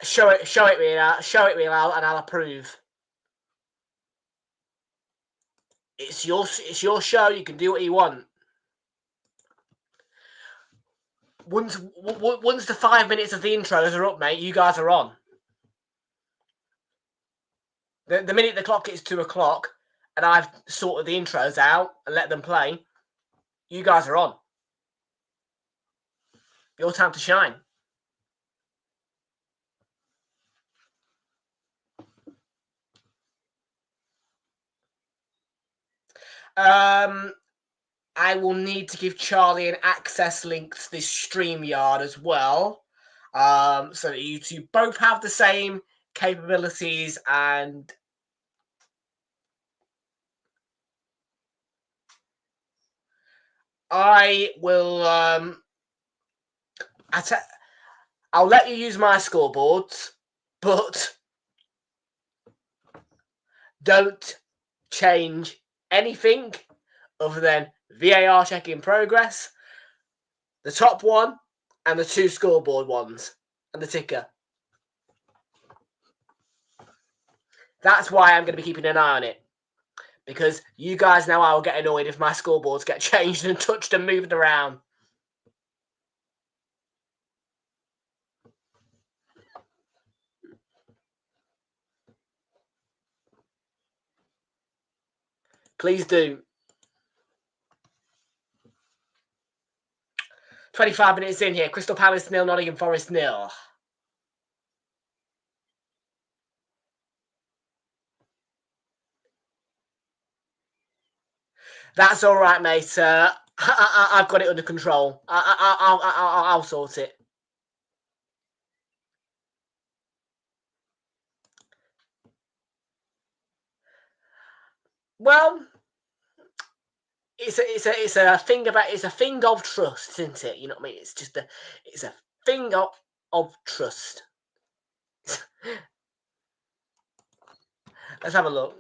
Show it me, and I'll approve. It's your show. You can do what you want. Once the 5 minutes of the intros are up, mate, you guys are on. The minute the clock hits 2 o'clock and I've sorted the intros out and let them play, you guys are on. Your time to shine. I will need to give Charlie an access link to this StreamYard as well, so that you two both have the same capabilities. And I will. I'll let you use my scoreboards, but don't change anything other than VAR check in progress, the top one, and the 2 scoreboard ones, and the ticker. That's why I'm going to be keeping an eye on it, because you guys know I will get annoyed if my scoreboards get changed and touched and moved around. Please do. 25 minutes in here. Crystal Palace 0, Nottingham Forest 0. That's all right, mate. I've got it under control. I'll sort it. Well, it's a thing of trust, isn't it? You know what I mean? It's a thing of trust. Let's have a look.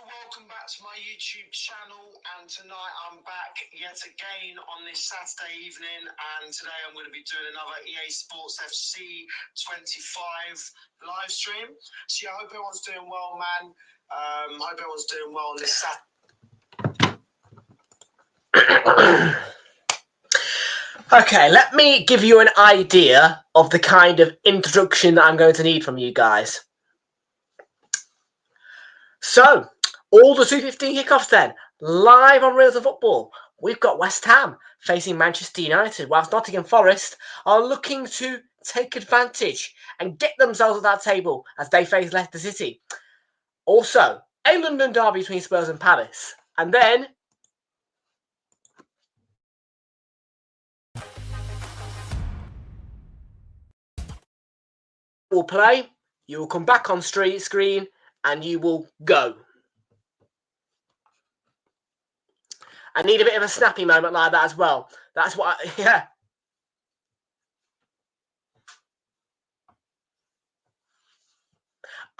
Welcome back to my YouTube channel, and tonight I'm back yet again on this Saturday evening, and today I'm going to be doing another EA Sports FC 25 live stream. So yeah, I hope everyone's doing well, man. Hope everyone's doing well on this Saturday. Okay, let me give you an idea of the kind of introduction that I'm going to need from you guys. So, all the 2:15 kickoffs then, live on Realltom Football. We've got West Ham facing Manchester United, whilst Nottingham Forest are looking to take advantage and get themselves at that table as they face Leicester City. Also, a London derby between Spurs and Palace. And then we'll play, you will come back on screen, and you will go. I need a bit of a snappy moment like that as well. That's what yeah.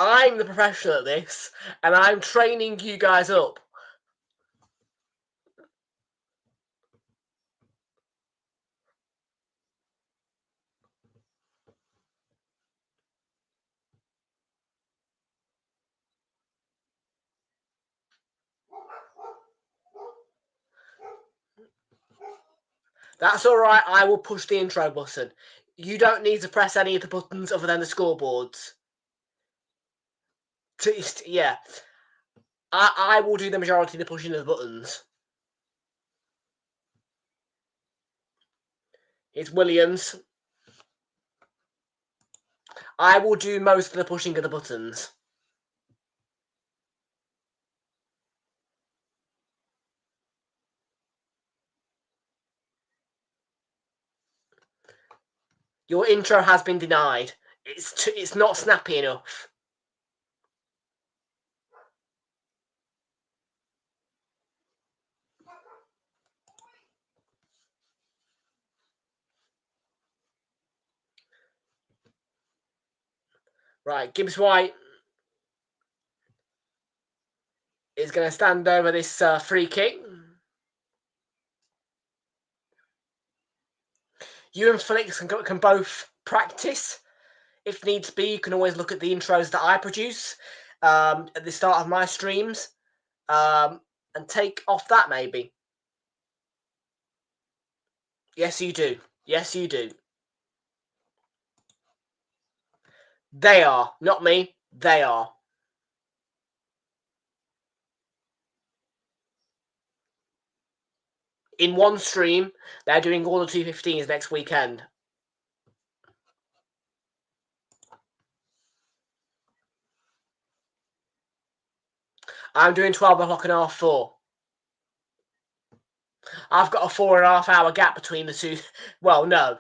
I'm the professional at this, and I'm training you guys up. That's all right. I will push the intro button. You don't need to press any of the buttons other than the scoreboards. Yeah. I will do the majority of the pushing of the buttons. It's Williams. I will do most of the pushing of the buttons. Your intro has been denied. It's not snappy enough. Right, Gibbs White is going to stand over this free kick. You and Felix can both practice. If needs be, you can always look at the intros that I produce at the start of my streams and take off that maybe. Yes, you do. Yes, you do. They are. Not me. They are. In one stream, they're doing all the 215s next weekend. I'm doing 12 o'clock and half 4. I've got a 4.5 hour gap between the two. Well, no.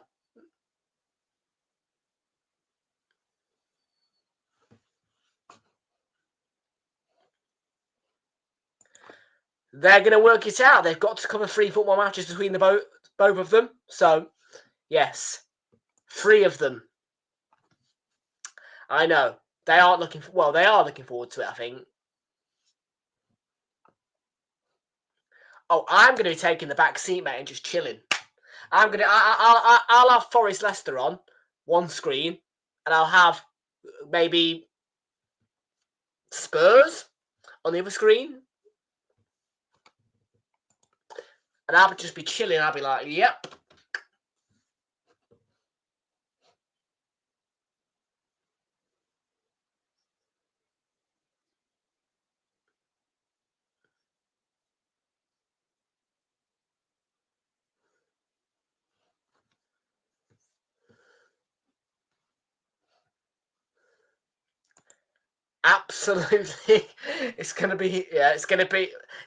They're going to work it out. They've got to cover 3 football matches between the both of them. So, yes, 3 of them. I know. They aren't looking... Well, they are looking forward to it, I think. Oh, I'm going to be taking the back seat, mate, and just chilling. I'll have Forest Leicester on one screen, and I'll have maybe Spurs on the other screen. And I'll just be chilling. I'll be like, yep. Absolutely. It's going to be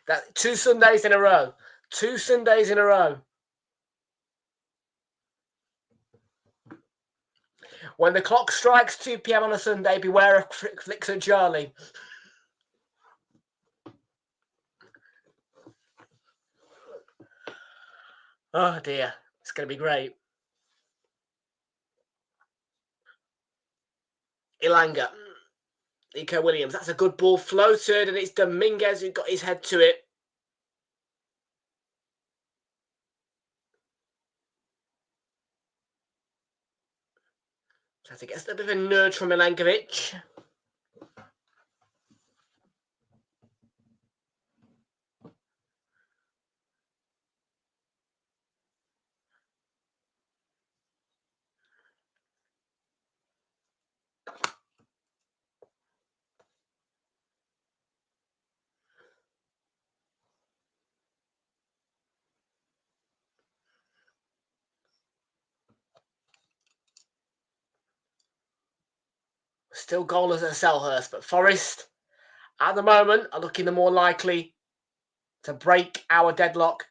that 2 Sundays in a row. 2 Sundays in a row. When the clock strikes 2 p.m. on a Sunday, beware of Fixture Charlie. Oh dear. It's going to be great. Ilanga. Nico Williams. That's a good ball floated, and it's Dominguez who got his head to it. So I think it's a bit of a nudge from Milankovic. Still goalless at Selhurst, but Forest, at the moment, are looking the more likely to break our deadlock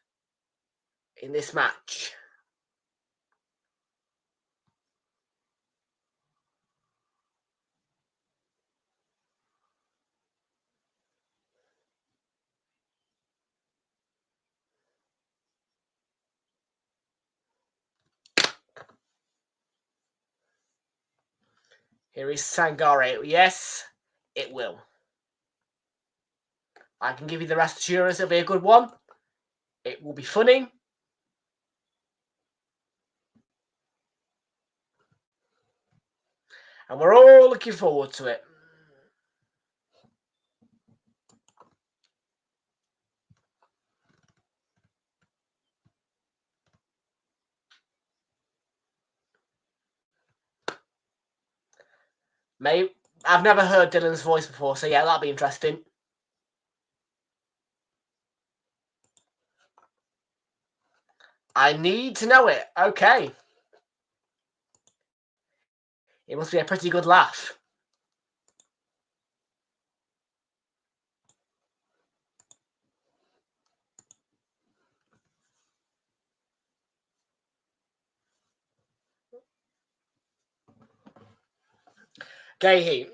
in this match. Here is Sangare. Yes, it will. I can give you the rest assurance it'll be a good one. It will be funny. And we're all looking forward to it. Mate, I've never heard Dylan's voice before, so yeah, that'll be interesting. I need to know it. Okay. It must be a pretty good laugh. Gahey.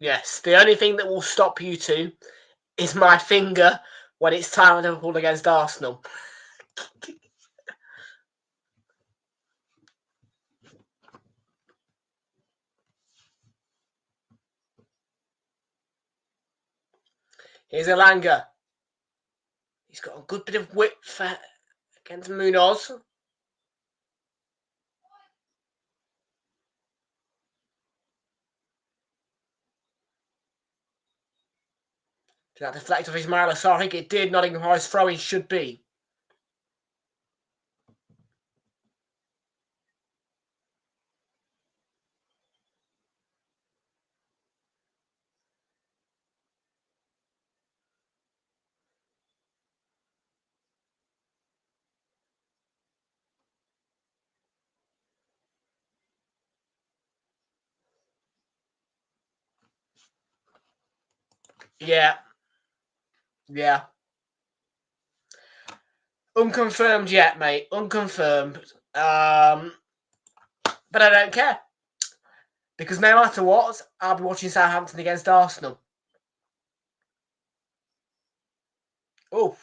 Yes, the only thing that will stop you two is my finger when it's time for Liverpool against Arsenal. Here's Elanga. He's got a good bit of width against Munoz. Did that deflect off Ismail Assar? I think it did. Nottingham Forest throw-in should be. Yeah. Yeah. Unconfirmed yet, mate. Unconfirmed. But I don't care. Because no matter what, I'll be watching Southampton against Arsenal. Oh.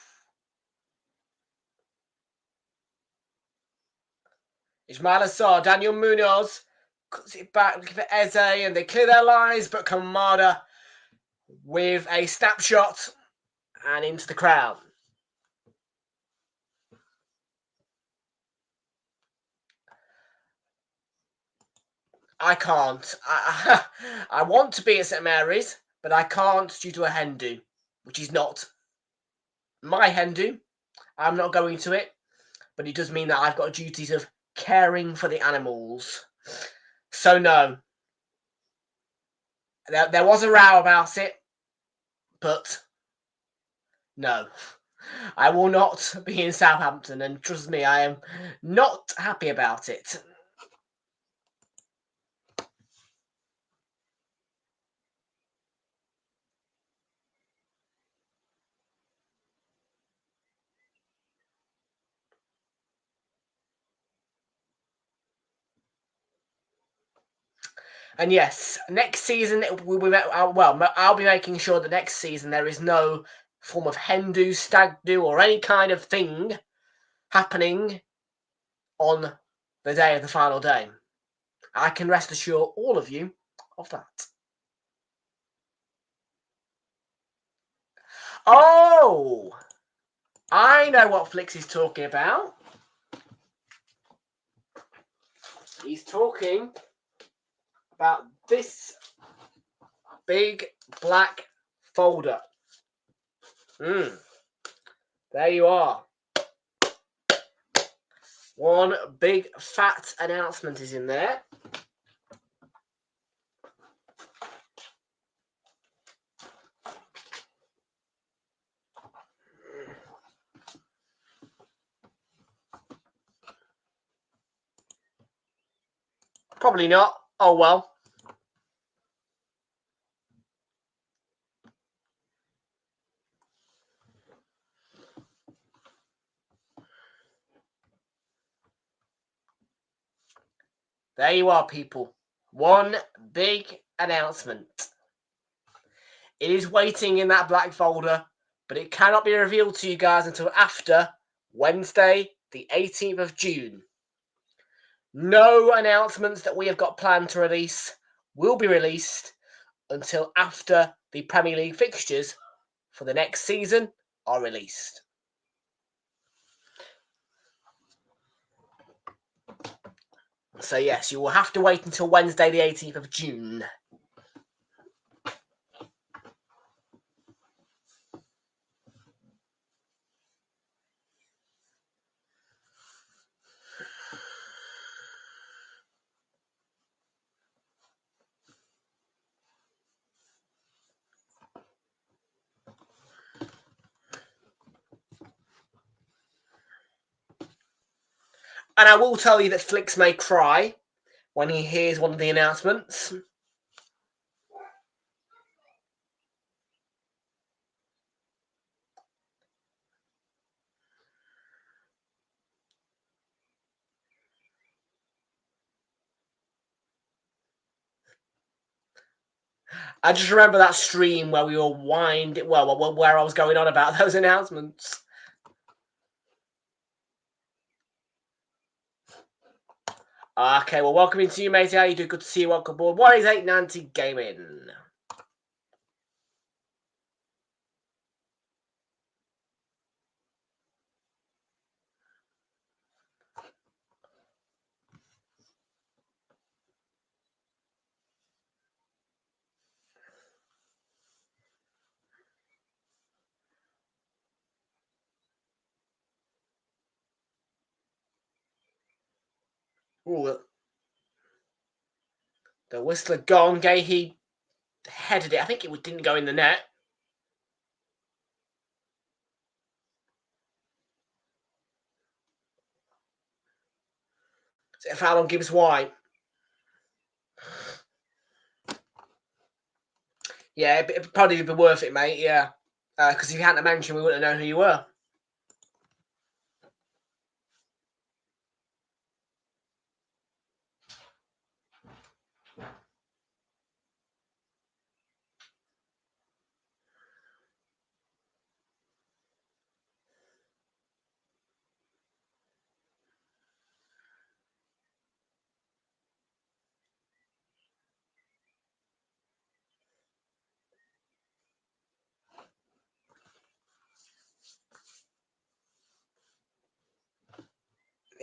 Ismail Assar, Daniel Munoz cuts it back, looking for Eze, and they clear their lines, but Kamada with a snapshot and into the crowd. I can't. I want to be at St Mary's, but I can't due to a hen do, which is not my hen do. I'm not going to it, but it does mean that I've got duties of caring for the animals. So no. There was a row about it, but no. I will not be in Southampton, and trust me, I am not happy about it. And yes, next season I'll be making sure that next season there is no form of hen do, stag do, or any kind of thing happening on the day of the final day. I can rest assure all of you of that. Oh, I know what Flix is talking about. He's talking about this big black folder. There you are. One big fat announcement is in there. Probably not. Oh well. There you are, people. One big announcement. It is waiting in that black folder, but it cannot be revealed to you guys until after Wednesday, the 18th of June. No announcements that we have got planned to release will be released until after the Premier League fixtures for the next season are released. So yes, you will have to wait until Wednesday the 18th of June. And I will tell you that Flix may cry when he hears one of the announcements. I just remember that stream where we were where I was going on about those announcements. Okay, well, welcome into you, mate. How you doing? Good to see you. Welcome aboard. What is 890 Gaming? Ooh, the whistle had gone. Gahey headed it. I think it didn't go in the net. Is it a foul on Gibbs White? Yeah, it'd probably be worth it, mate. Yeah, because if you hadn't mentioned, we wouldn't have known who you were.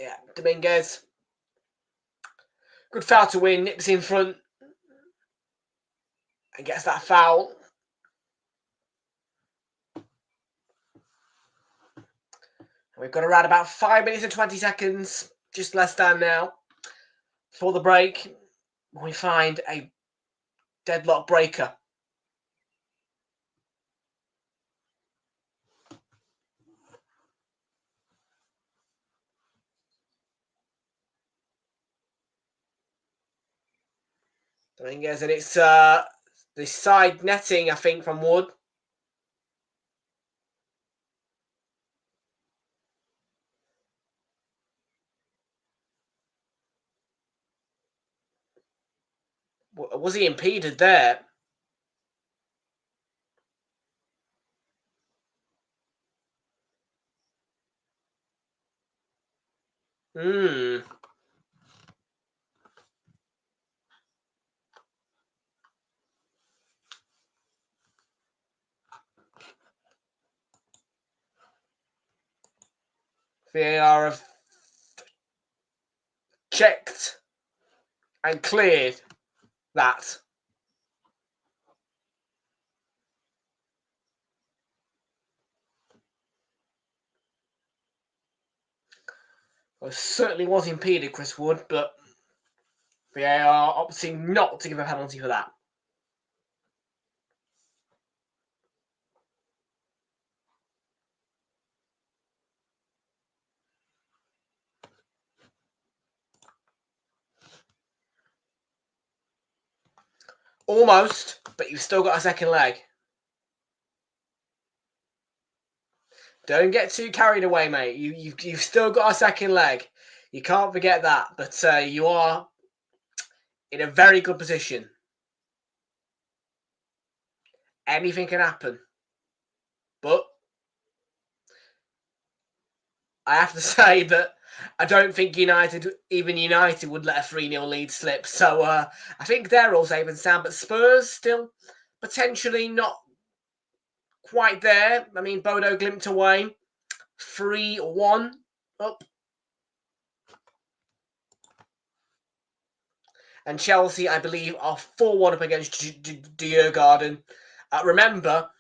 Yeah, Dominguez. Good foul to win. Nips in front and gets that foul. We've got around about 5 minutes and 20 seconds, just less than now, before the break. We find a deadlock breaker. Dominguez, and it's the side netting, I think, from Wood. Was he impeded there? VAR have checked and cleared that. Well, certainly was impeded, Chris Wood, but VAR opting not to give a penalty for that. Almost, but you've still got a second leg. Don't get too carried away, mate. You've still got a second leg. You can't forget that. But you are in a very good position. Anything can happen. But I have to say that I don't think even United would let a 3-0 lead slip. So I think they're all safe and sound. But Spurs still potentially not quite there. I mean, Bodo glimped away. 3-1 up. And Chelsea, I believe, are 4-1 up against Djurgården. Remember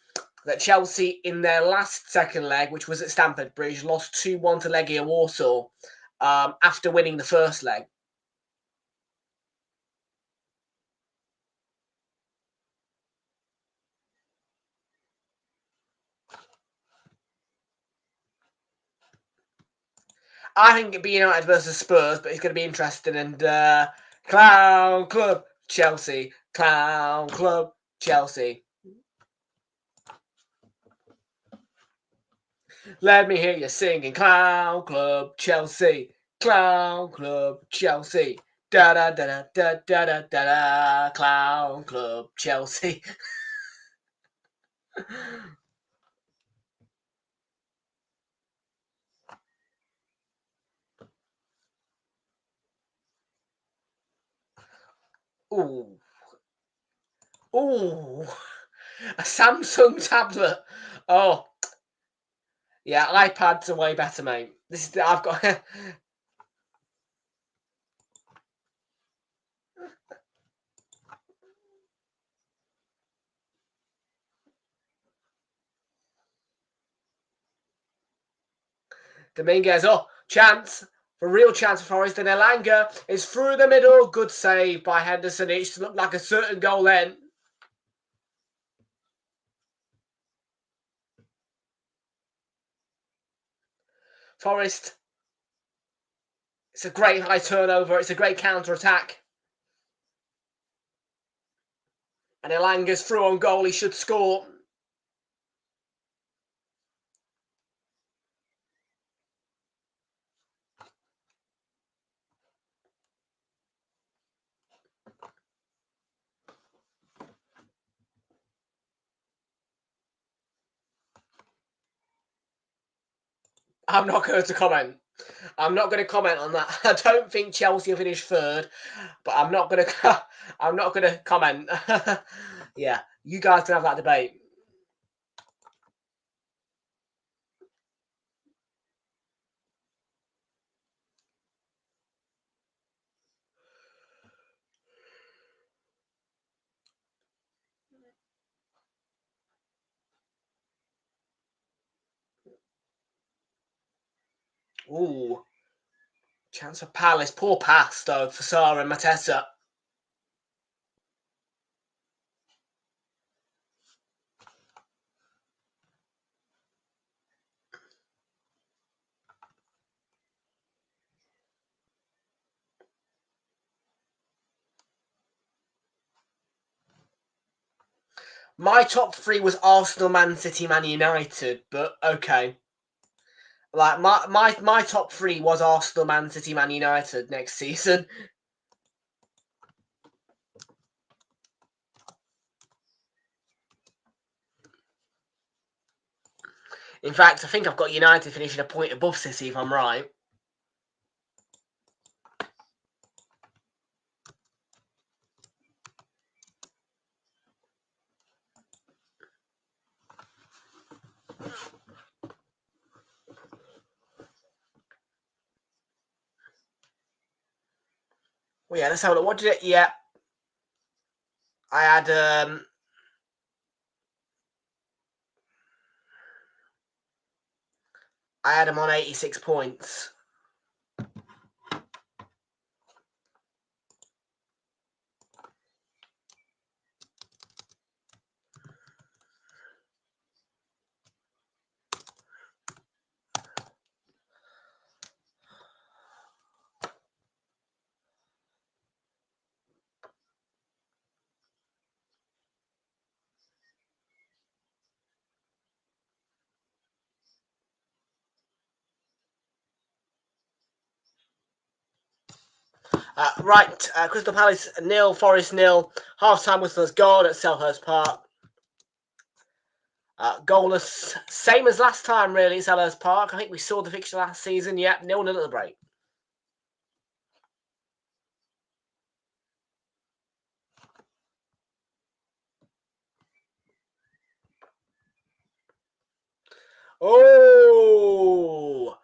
that Chelsea, in their last second leg, which was at Stamford Bridge, lost 2-1 to Legia Warsaw after winning the first leg. I think it'd be United versus Spurs, but it's going to be interesting. And Clown Club Chelsea, Clown Club Chelsea. Let me hear you singing Clown Club Chelsea, Clown Club Chelsea. Da da da da da da da da. Clown Club Chelsea. Ooh. Ooh. A Samsung tablet. Oh. Yeah, iPads are way better, mate. I've got Dominguez. Oh, chance. For real chance for Forest, and Elanga is through the middle. Good save by Henderson. It looked like a certain goal then. Forest. It's a great high turnover. It's a great counter-attack. And Elanga's through on goal. He should score. I'm not going to comment. I'm not going to comment on that. I don't think Chelsea will finish third, but I'm not going to. I'm not going to comment. Yeah, you guys can have that debate. Ooh, chance for Palace. Poor pass though for Sarr and Mateta. My top three was Arsenal, Man City, Man United, but okay. Like my top three was Arsenal, Man City, Man United next season. In fact, I think I've got United finishing a point above City if I'm right. Well, yeah, let's have a look. What did it? Yeah, I had him on 86 points. Right, Crystal Palace 0, Forest 0. Half-time whistles goal at Selhurst Park. Goalless, same as last time really, Selhurst Park. I think we saw the fixture last season. Yep, 0-0 at the break. Oh,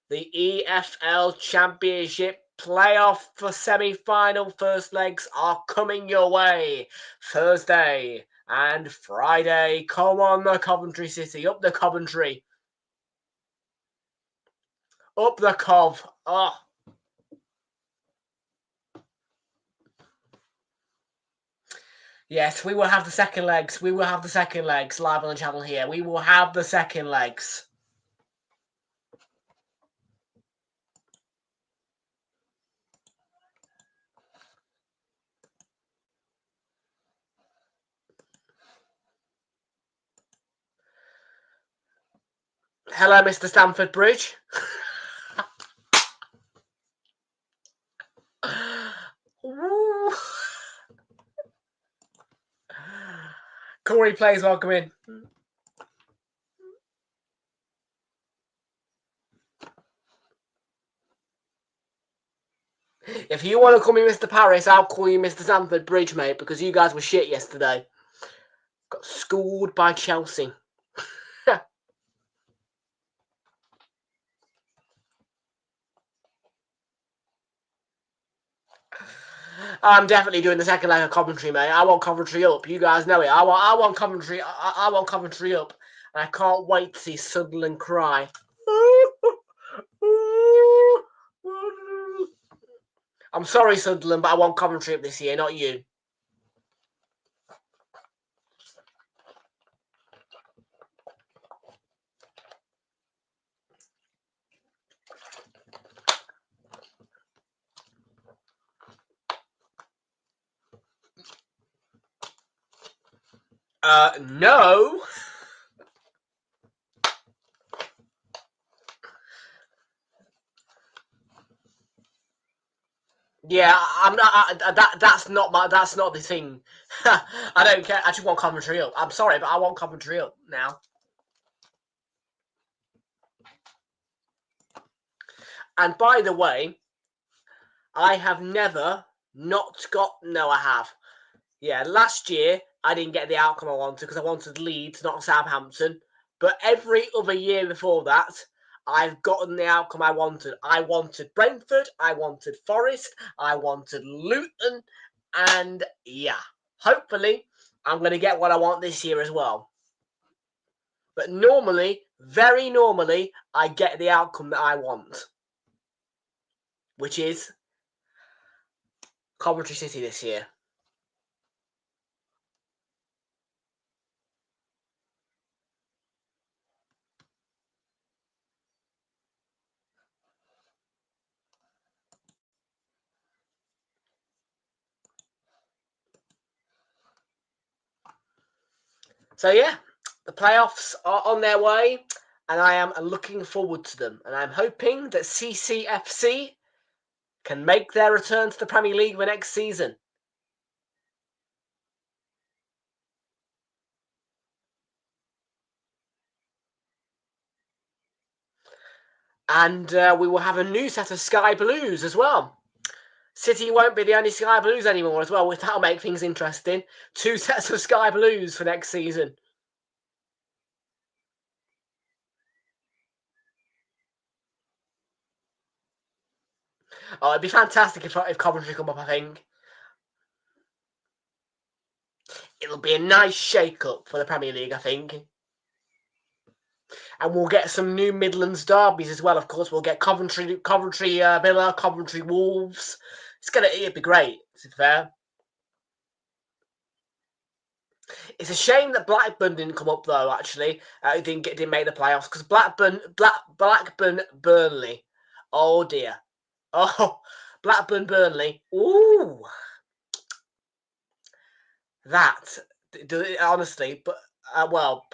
the EFL Championship playoff for semi-final first legs are coming your way Thursday and Friday. Come on, the Coventry City, up the Coventry, up the Cov. Oh. Yes, we will have the second legs. We will have the second legs live on the channel here. We will have the second legs. Hello, Mr. Stamford Bridge. Corey plays, welcome in. If you want to call me Mr. Paris, I'll call you Mr. Stamford Bridge, mate, because you guys were shit yesterday. Got schooled by Chelsea. I'm definitely doing the second leg of Coventry, mate. I want Coventry up. You guys know it. I want Coventry. I want Coventry up, and I can't wait to see Sunderland cry. I'm sorry, Sunderland, but I want Coventry up this year, not you. No. Yeah, I'm not. That's not my. That's not the thing. I don't care. I just want Coventry up. I'm sorry, but I want Coventry up now. And by the way, I have never not got. No, I have. Yeah, last year I didn't get the outcome I wanted because I wanted Leeds, not Southampton. But every other year before that, I've gotten the outcome I wanted. I wanted Brentford, I wanted Forest, I wanted Luton, and yeah, hopefully I'm going to get what I want this year as well. But normally, very normally, I get the outcome that I want, which is Coventry City this year. So yeah, the playoffs are on their way, and I am looking forward to them. And I'm hoping that CCFC can make their return to the Premier League for next season. And we will have a new set of Sky Blues as well. City won't be the only Sky Blues anymore as well, which that'll make things interesting. 2 sets of Sky Blues for next season. Oh, it'd be fantastic if Coventry come up, I think. It'll be a nice shake-up for the Premier League, I think. And we'll get some new Midlands derbies as well, of course. We'll get Coventry Villa, Coventry Wolves. It'd be great, to be fair. It's a shame that Blackburn didn't come up though. Actually, it didn't make the playoffs because Blackburn Burnley. Oh dear. Oh, Blackburn Burnley. Ooh, that honestly. But well,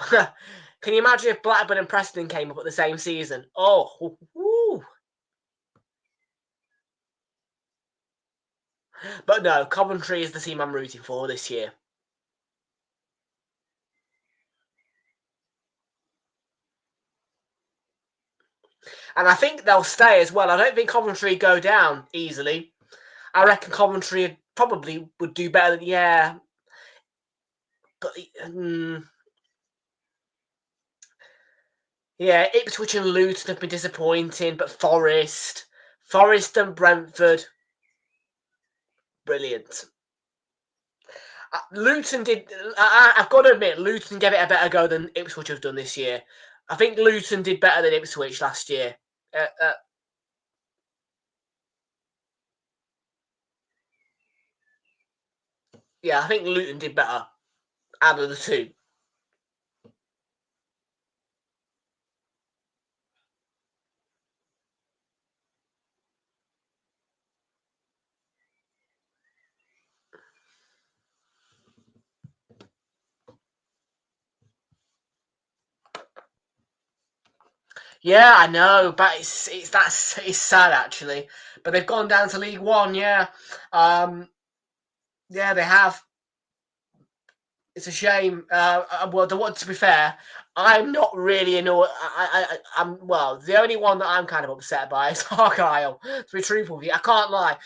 can you imagine if Blackburn and Preston came up at the same season? Oh, ooh. But no, Coventry is the team I'm rooting for this year. And I think they'll stay as well. I don't think Coventry go down easily. I reckon Coventry probably would do better than, yeah. But, yeah, Ipswich and Luton have been disappointing, but Forest and Brentford, brilliant. Luton did, I've got to admit, Luton gave it a better go than Ipswich have done this year. I think Luton did better than Ipswich last year. Yeah, I think Luton did better out of the two. Yeah, I know, but it's sad actually. But they've gone down to League One, yeah. Yeah, they have. It's a shame. Well, to be fair, I'm not really annoyed. I'm well. The only one that I'm kind of upset by is Argyle. To be truthful with you, I can't lie.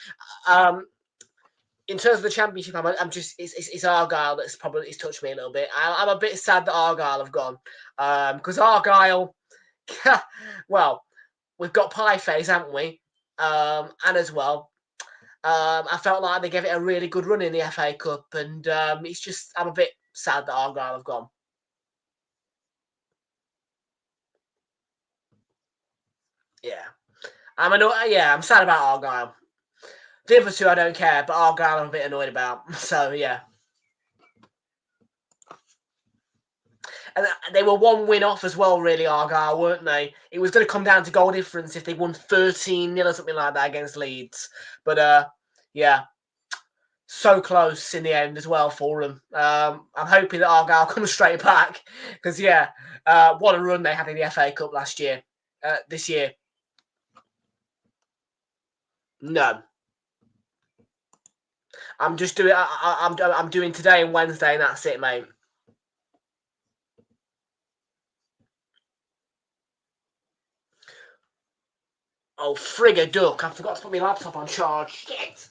In terms of the championship, I'm just it's Argyle that's probably it's touched me a little bit. I'm a bit sad that Argyle have gone because Argyle. Well, we've got Pie Face, haven't we? And as well, I felt like they gave it a really good run in the FA Cup, and it's just I'm a bit sad that Argyle have gone. Yeah, I'm sad about Argyle. The other two I don't care, but Argyle I'm a bit annoyed about. So, yeah. And they were 1 win off as well, really, Argyle, weren't they? It was going to come down to goal difference if they won 13-0 or something like that against Leeds. But, yeah, so close in the end as well for them. I'm hoping that Argyle comes straight back because, yeah, what a run they had in the FA Cup this year. No. I'm just doing. I'm doing today and Wednesday, and that's it, mate. Oh, frig a duck! I forgot to put my laptop on charge. Shit.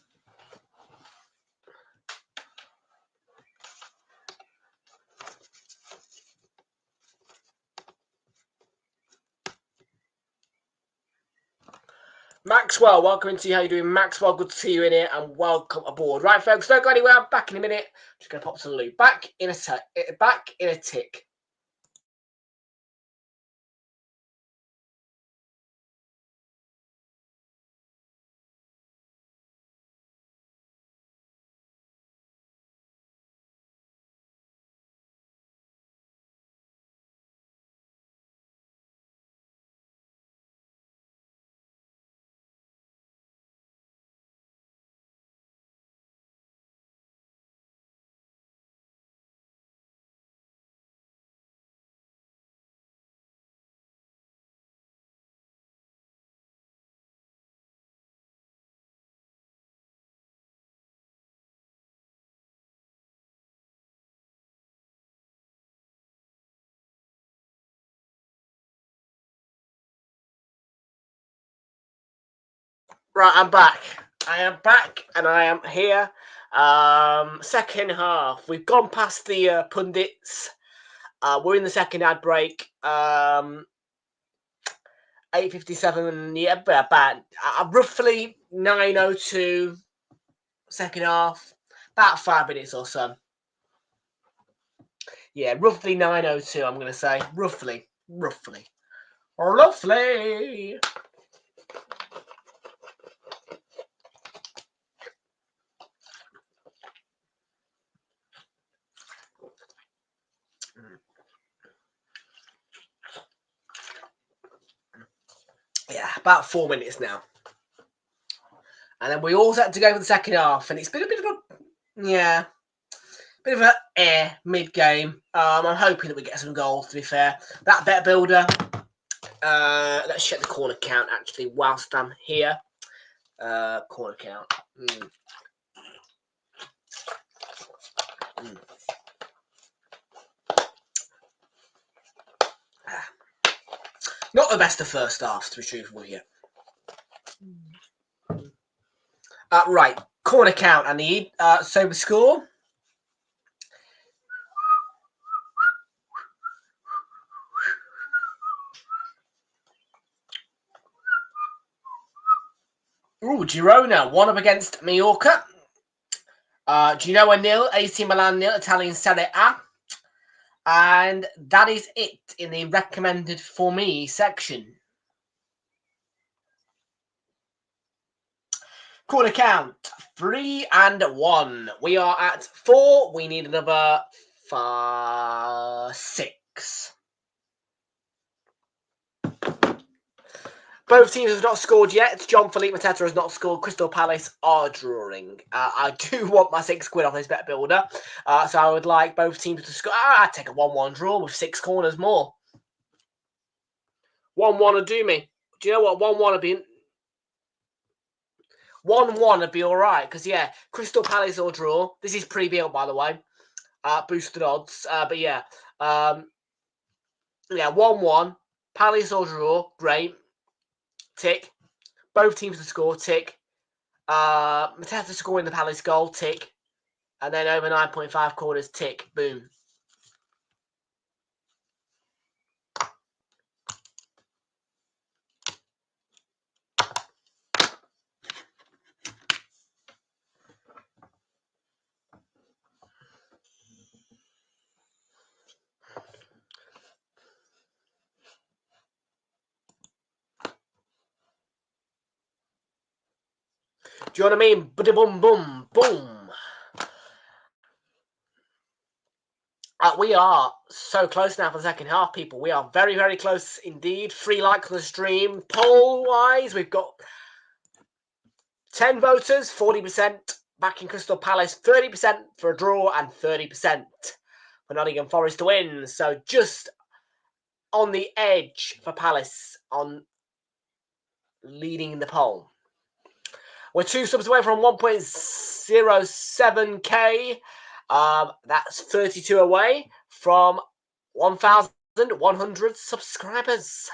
Maxwell, welcome into how you doing, Maxwell? Good to see you in here, and welcome aboard. Right, folks, don't go anywhere. I'm back in a minute. Just gonna pop some loot. Back in a tick. Right, I'm back. I am back, and I am here. Second half. We've gone past the pundits. We're in the second ad break. 8:57. Yeah, about roughly 9:02. Second half, about 5 minutes or so. Yeah, roughly 9:02. I'm gonna say roughly. Yeah, about 4 minutes now. And then we all set to go for the second half, and it's been a bit of a mid-game. I'm hoping that we get some goals, to be fair. That bet builder, let's check the corner count, actually, whilst I'm here. Corner count. Not the best of first half, to be truthful with you. Right, corner count I need. So the score. Ooh, Girona, 1-up against Mallorca. Genoa 0, AC Milan 0, Italian Serie A. And that is it in the recommended for me section. Corner count 3-1. We are at 4. We need another 6. Both teams have not scored yet. John Philippe Mateta has not scored. Crystal Palace are drawing. I do want my £6 off this bet builder. So I would like both teams to score. I'd take a 1-1 draw with 6 corners more. 1-1 would do me. Do you know what? 1-1 would be... 1-1 would be all right. Because, yeah, Crystal Palace or draw. This is pre-built, by the way. Boosted odds. But, yeah. Yeah, 1-1. Palace or draw. Great. Tick. Both teams to score. Tick. Mateta scoring the Palace goal. Tick. And then over 9.5 quarters. Tick. Boom. Do you know what I mean? Boom, boom, boom. We are so close now for the second half, people. We are very, very close indeed. 3 likes on the stream. Poll-wise, we've got 10 voters, 40% backing Crystal Palace, 30% for a draw, and 30% for Nottingham Forest to win. So just on the edge for Palace on leading the poll. We're 2 subs away from 1.07k. That's 32 away from 1,100 subscribers.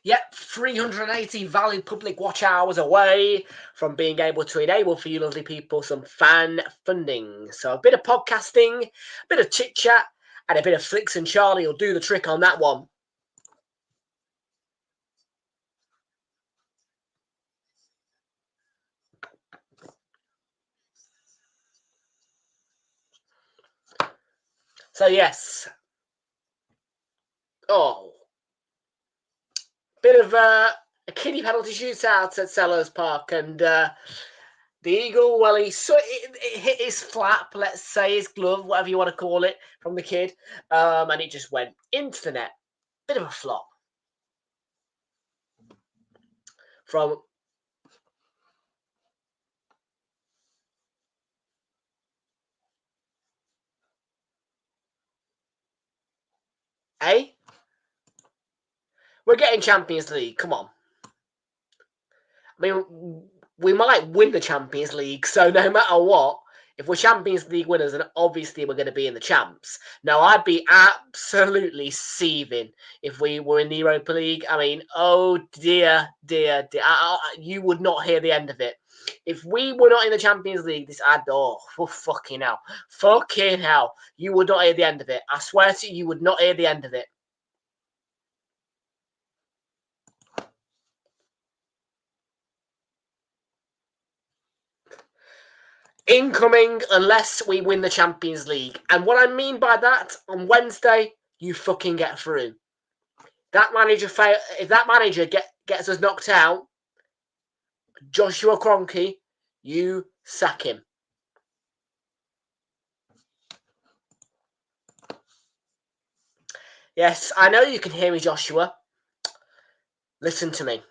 Yep, 380 valid public watch hours away from being able to enable for you lovely people some fan funding. So a bit of podcasting, a bit of chit-chat, and a bit of Flicks and Charlie will do the trick on that one. So yes. Oh. Bit of a kiddie penalty shootout at Sellers Park, and the Eagle, well, it hit his flap, let's say, his glove, whatever you want to call it, from the kid, and it just went into the net. Bit of a flop. From we're getting Champions League, come on. I mean, we might win the Champions League, so no matter what, if we're Champions League winners, then obviously we're going to be in the champs. Now, I'd be absolutely seething if we were in the Europa League. I mean, oh dear, dear, dear. You would not hear the end of it. If we were not in the Champions League, fucking hell. Fucking hell. You would not hear the end of it. I swear to you, you would not hear the end of it. Incoming unless we win the Champions League. And what I mean by that, on Wednesday, you fucking get through. If that manager gets us knocked out, Joshua Kroenke, you sack him. Yes, I know you can hear me, Joshua. Listen to me.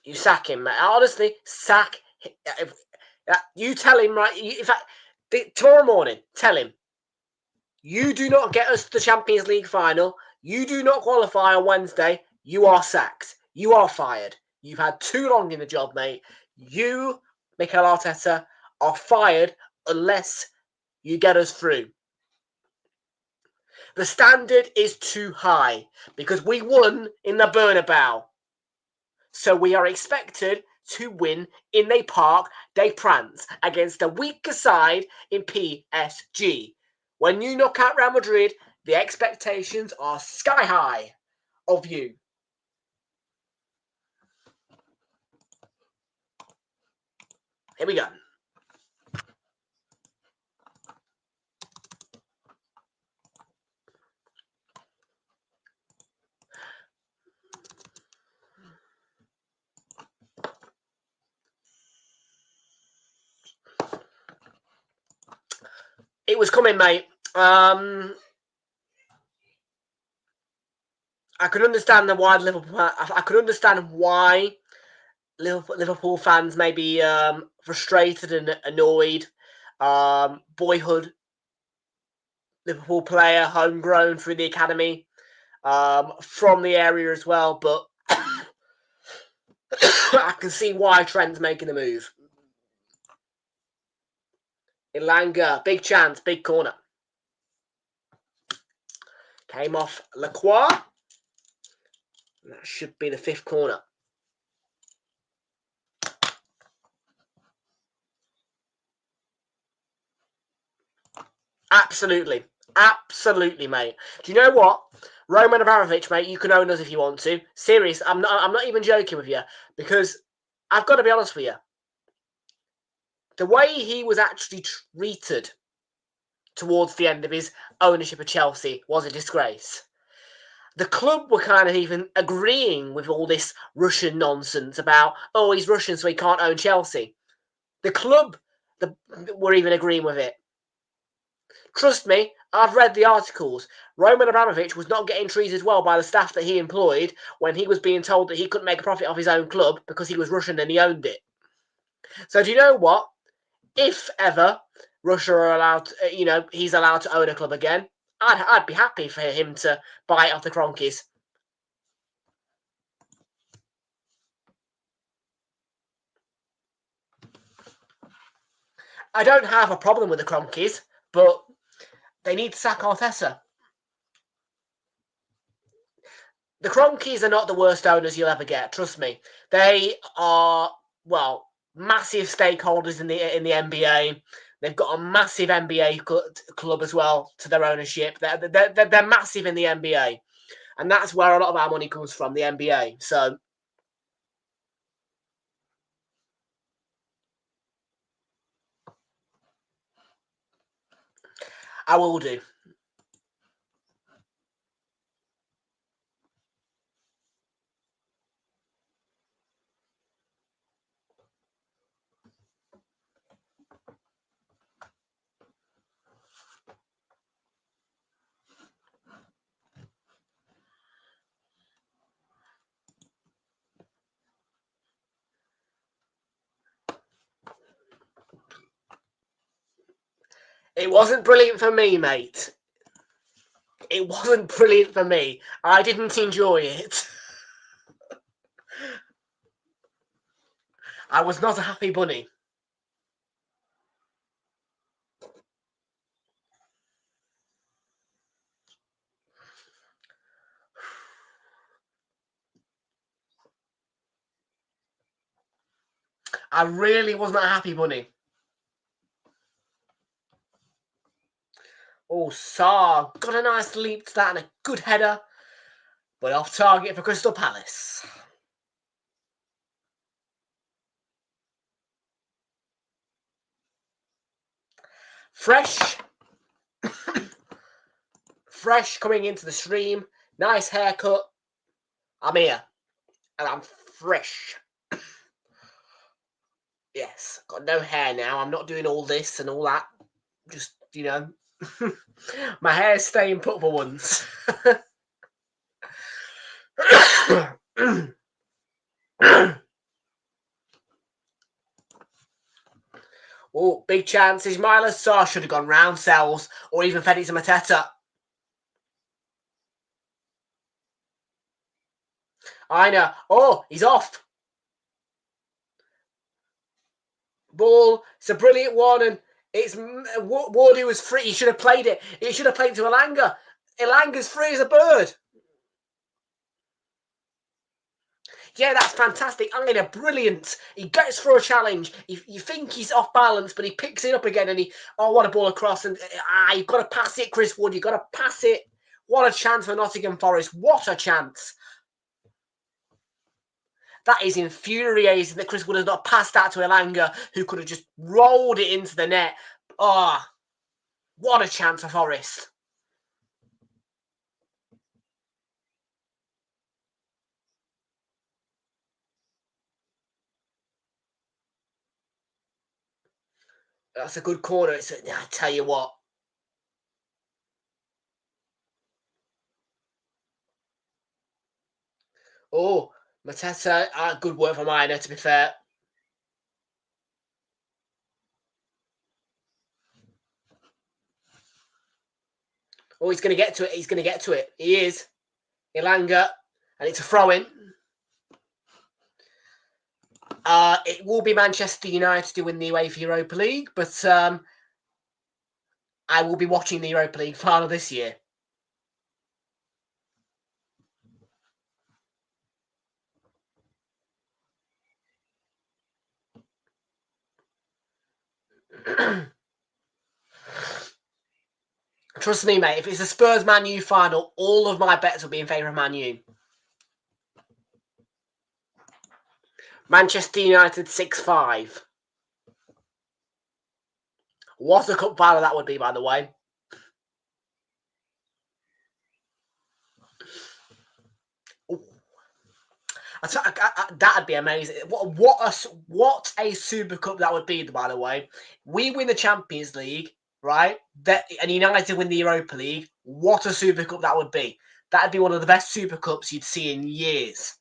You sack him, mate. Honestly, sack him. You tell him, right? In fact, tomorrow morning, tell him, you do not get us to the Champions League final. You do not qualify on Wednesday. You are sacked. You are fired. You've had too long in the job, mate. You, Mikel Arteta, are fired unless you get us through. The standard is too high because we won in the Bernabeu. So we are expected to win in the Parc des Princes against a weaker side in PSG. When you knock out Real Madrid, the expectations are sky high of you. Here we go. It was coming, mate. I could understand why Liverpool fans may be frustrated and annoyed. Boyhood Liverpool player, homegrown through the academy, from the area as well. But I can see why Trent's making the move. Ilanga, big chance, big corner. Came off Lacroix. That should be the 5th corner. Absolutely. Absolutely, mate. Do you know what? Roman Abramovich, mate, you can own us if you want to. Serious, I'm not even joking with you. Because I've got to be honest with you. the way he was actually treated towards the end of his ownership of Chelsea was a disgrace. The club were kind of even agreeing with all this Russian nonsense about, oh, he's Russian, so he can't own Chelsea. The club were even agreeing with it. Trust me, I've read the articles. Roman Abramovich was not getting treated well by the staff that he employed when he was being told that he couldn't make a profit off his own club because he was Russian and he owned it. So do you know what? If ever Russia are allowed, he's allowed to own a club again, I'd be happy for him to buy it off the Kroenkes. I don't have a problem with the Kroenkes, but they need to sack Arteta. The Kroenkes are not the worst owners you'll ever get, trust me. They are, massive stakeholders in the NBA. They've got a massive NBA club as well to their ownership. They're massive in the NBA. And that's where a lot of our money comes from, the NBA. So I will do. It wasn't brilliant for me, mate. It wasn't brilliant for me. I didn't enjoy it. I was not a happy bunny. I really was not a happy bunny. Oh, Sarr got a nice leap to that and a good header, but off target for Crystal Palace. Fresh coming into the stream. Nice haircut. I'm here. And I'm fresh. Yes, got no hair now. I'm not doing all this and all that. Just, my hair's staying put for once. Oh, big chances. Myla Sarr should have gone round cells or even fed it to Mateta. I know. Oh, he's off. Ball. It's a brilliant one, and it's Wardy was free. He should have played it. He should have played to Elanga. Elanga's free as a bird. Yeah, that's fantastic. Angela, brilliant. He gets through a challenge. You think he's off balance, but he picks it up again, and what a ball across. And you've got to pass it, Chris Wood. You've got to pass it. What a chance for Nottingham Forest. What a chance. That is infuriating that Chris Wood has not passed that to Elanga, who could have just rolled it into the net. Oh, what a chance for Forest. That's a good corner. I tell you what. Oh, Mateta, good work for Miner, to be fair. Oh, he's going to get to it. He's going to get to it. He is. Elanga, and it's a throw-in. It will be Manchester United to win the UEFA Europa League, but I will be watching the Europa League final this year. Trust me, mate, if it's a Spurs-Man U final, all of my bets will be in favour of Man U. Manchester United 6-5. What a cup final that would be, by the way. That'd be amazing. What a Super Cup that would be, by the way. We win the Champions League, right? And United win the Europa League. What a Super Cup that would be. That'd be one of the best Super Cups you'd see in years.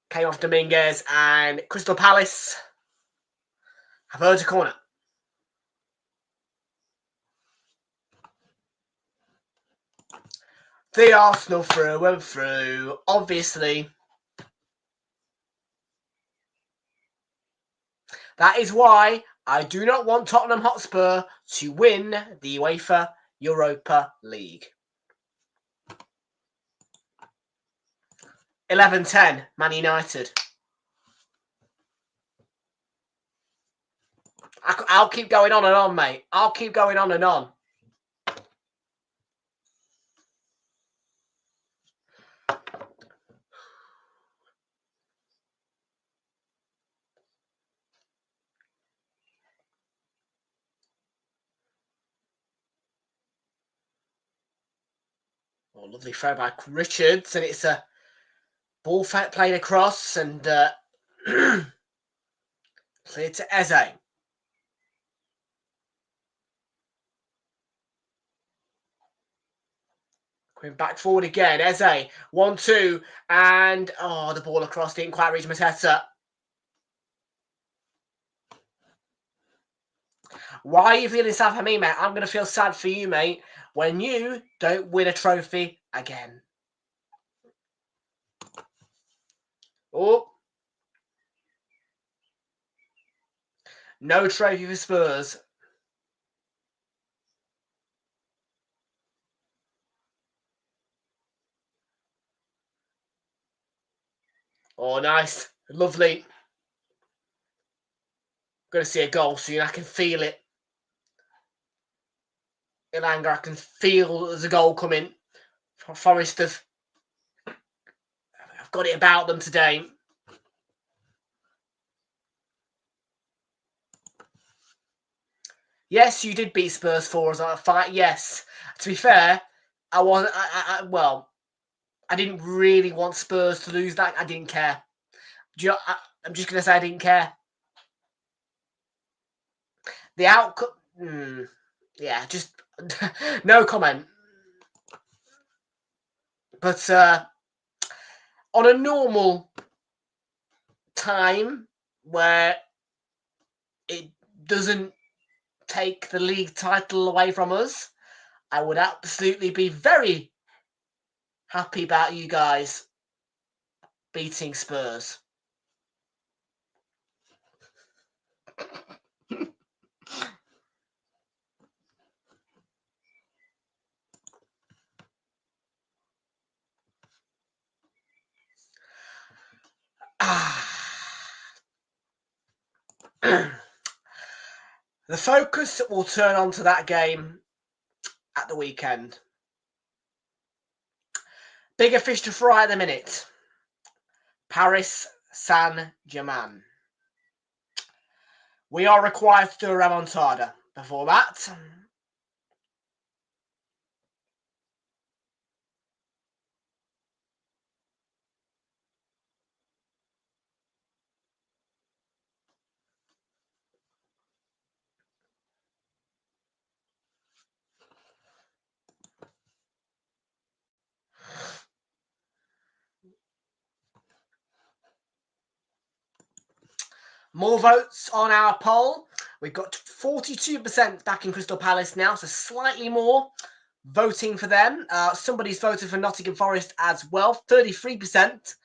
Came off Dominguez, and Crystal Palace have earned a corner. The Arsenal through and through, obviously. That is why I do not want Tottenham Hotspur to win the UEFA Europa League. 11-10, Man United. I'll keep going on and on, mate. I'll keep going on and on. Oh, lovely throw by Richards, and it's a ball played across and cleared to Eze. Going back forward again, Eze, 1-2, and the ball across didn't quite reach Mateta. Why are you feeling sad for me, mate? I'm going to feel sad for you, mate, when you don't win a trophy again. Oh. No trophy for Spurs. Oh, nice. Lovely. Going to see a goal soon. I can feel it. In anger, I can feel there's a goal coming. Forest have got it about them today. Yes, you did beat Spurs 4-5. Yes. To be fair, I wasn't. Well, I didn't really want Spurs to lose that. I didn't care. I'm just going to say I didn't care. The outcome. Yeah, just no comment. But on a normal time where it doesn't take the league title away from us, I would absolutely be very happy about you guys beating Spurs. The focus will turn onto that game at the weekend. Bigger fish to fry at the minute. Paris Saint-Germain. We are required to do a remontada before that. More votes on our poll. We've got 42% back in Crystal Palace now, so slightly more voting for them. Somebody's voted for Nottingham Forest as well. 33%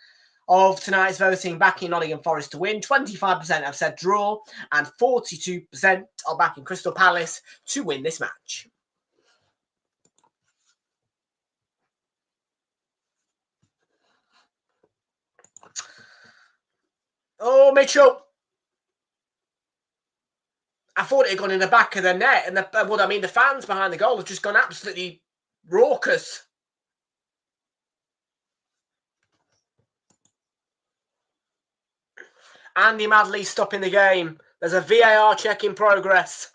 of tonight's voting back in Nottingham Forest to win. 25% have said draw, and 42% are back in Crystal Palace to win this match. Oh, Mitchell. I thought it had gone in the back of the net, and the fans behind the goal have just gone absolutely raucous. Andy Madley stopping the game. There's a VAR check in progress.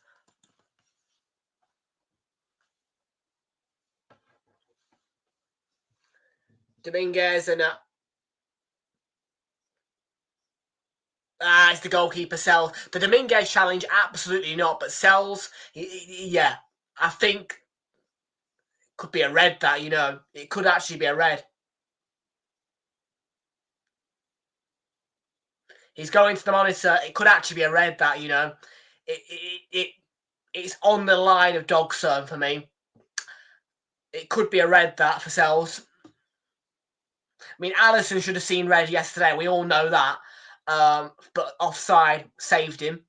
Dominguez and it's the goalkeeper, Sells. The Dominguez challenge, absolutely not. But Sells, yeah, I think it could be a red. That it could actually be a red. He's going to the monitor. It could actually be a red. That it's on the line of dog zone for me. It could be a red that for Sells. I mean, Alisson should have seen red yesterday. We all know that. But offside saved him.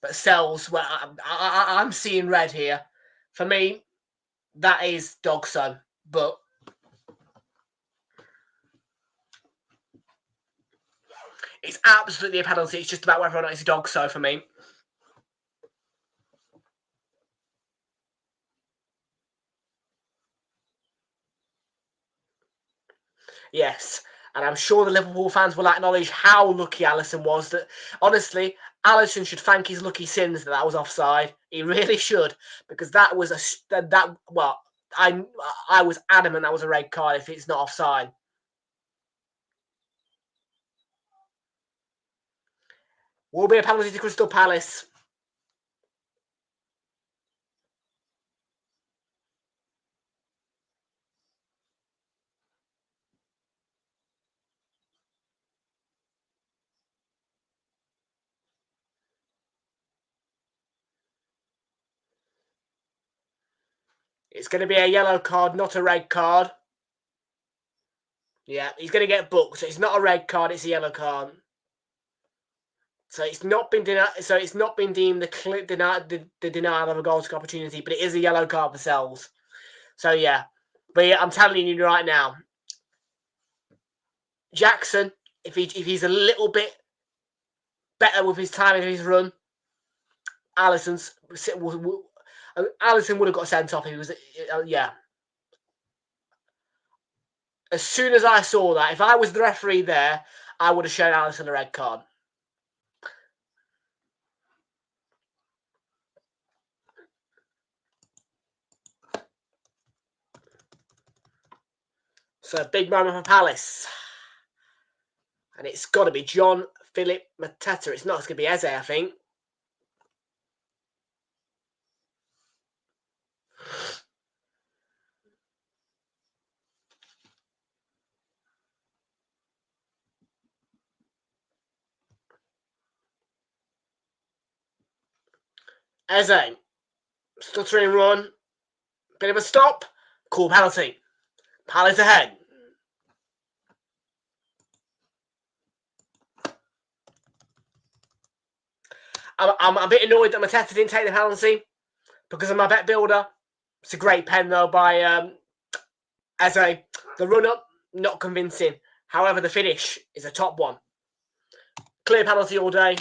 But Sells, well, I'm seeing red here. For me, that is dog zone. But it's absolutely a penalty. It's just about whether or not it's a dog zone for me. Yes, and I'm sure the Liverpool fans will acknowledge how lucky Alisson was. That honestly, Alisson should thank his lucky sins that was offside. He really should, because that was well, I was adamant that was a red card if it's not offside. Will be a penalty to Crystal Palace. It's going to be a yellow card, not a red card. Yeah, he's going to get booked. So it's not a red card; it's a yellow card. So it's not been denied. So it's not been deemed the denial of a goal kick opportunity, but it is a yellow card for Sells. So yeah, but yeah, I'm telling you right now, Jackson, if he's a little bit better with his timing of his run, Alisson would have got sent off. He was yeah. As soon as I saw that, if I was the referee there, I would have shown Alisson a red card. So big moment for Palace. And it's got to be John Philip Mateta. It's not. It's going to be Eze, I think. Eze. Stuttering run. Bit of a stop. Cool penalty. Palace ahead. I'm a bit annoyed that Mateta didn't take the penalty because of my bet builder. It's a great pen, though, by Eze. The run-up, not convincing. However, the finish is a top one. Clear penalty all day.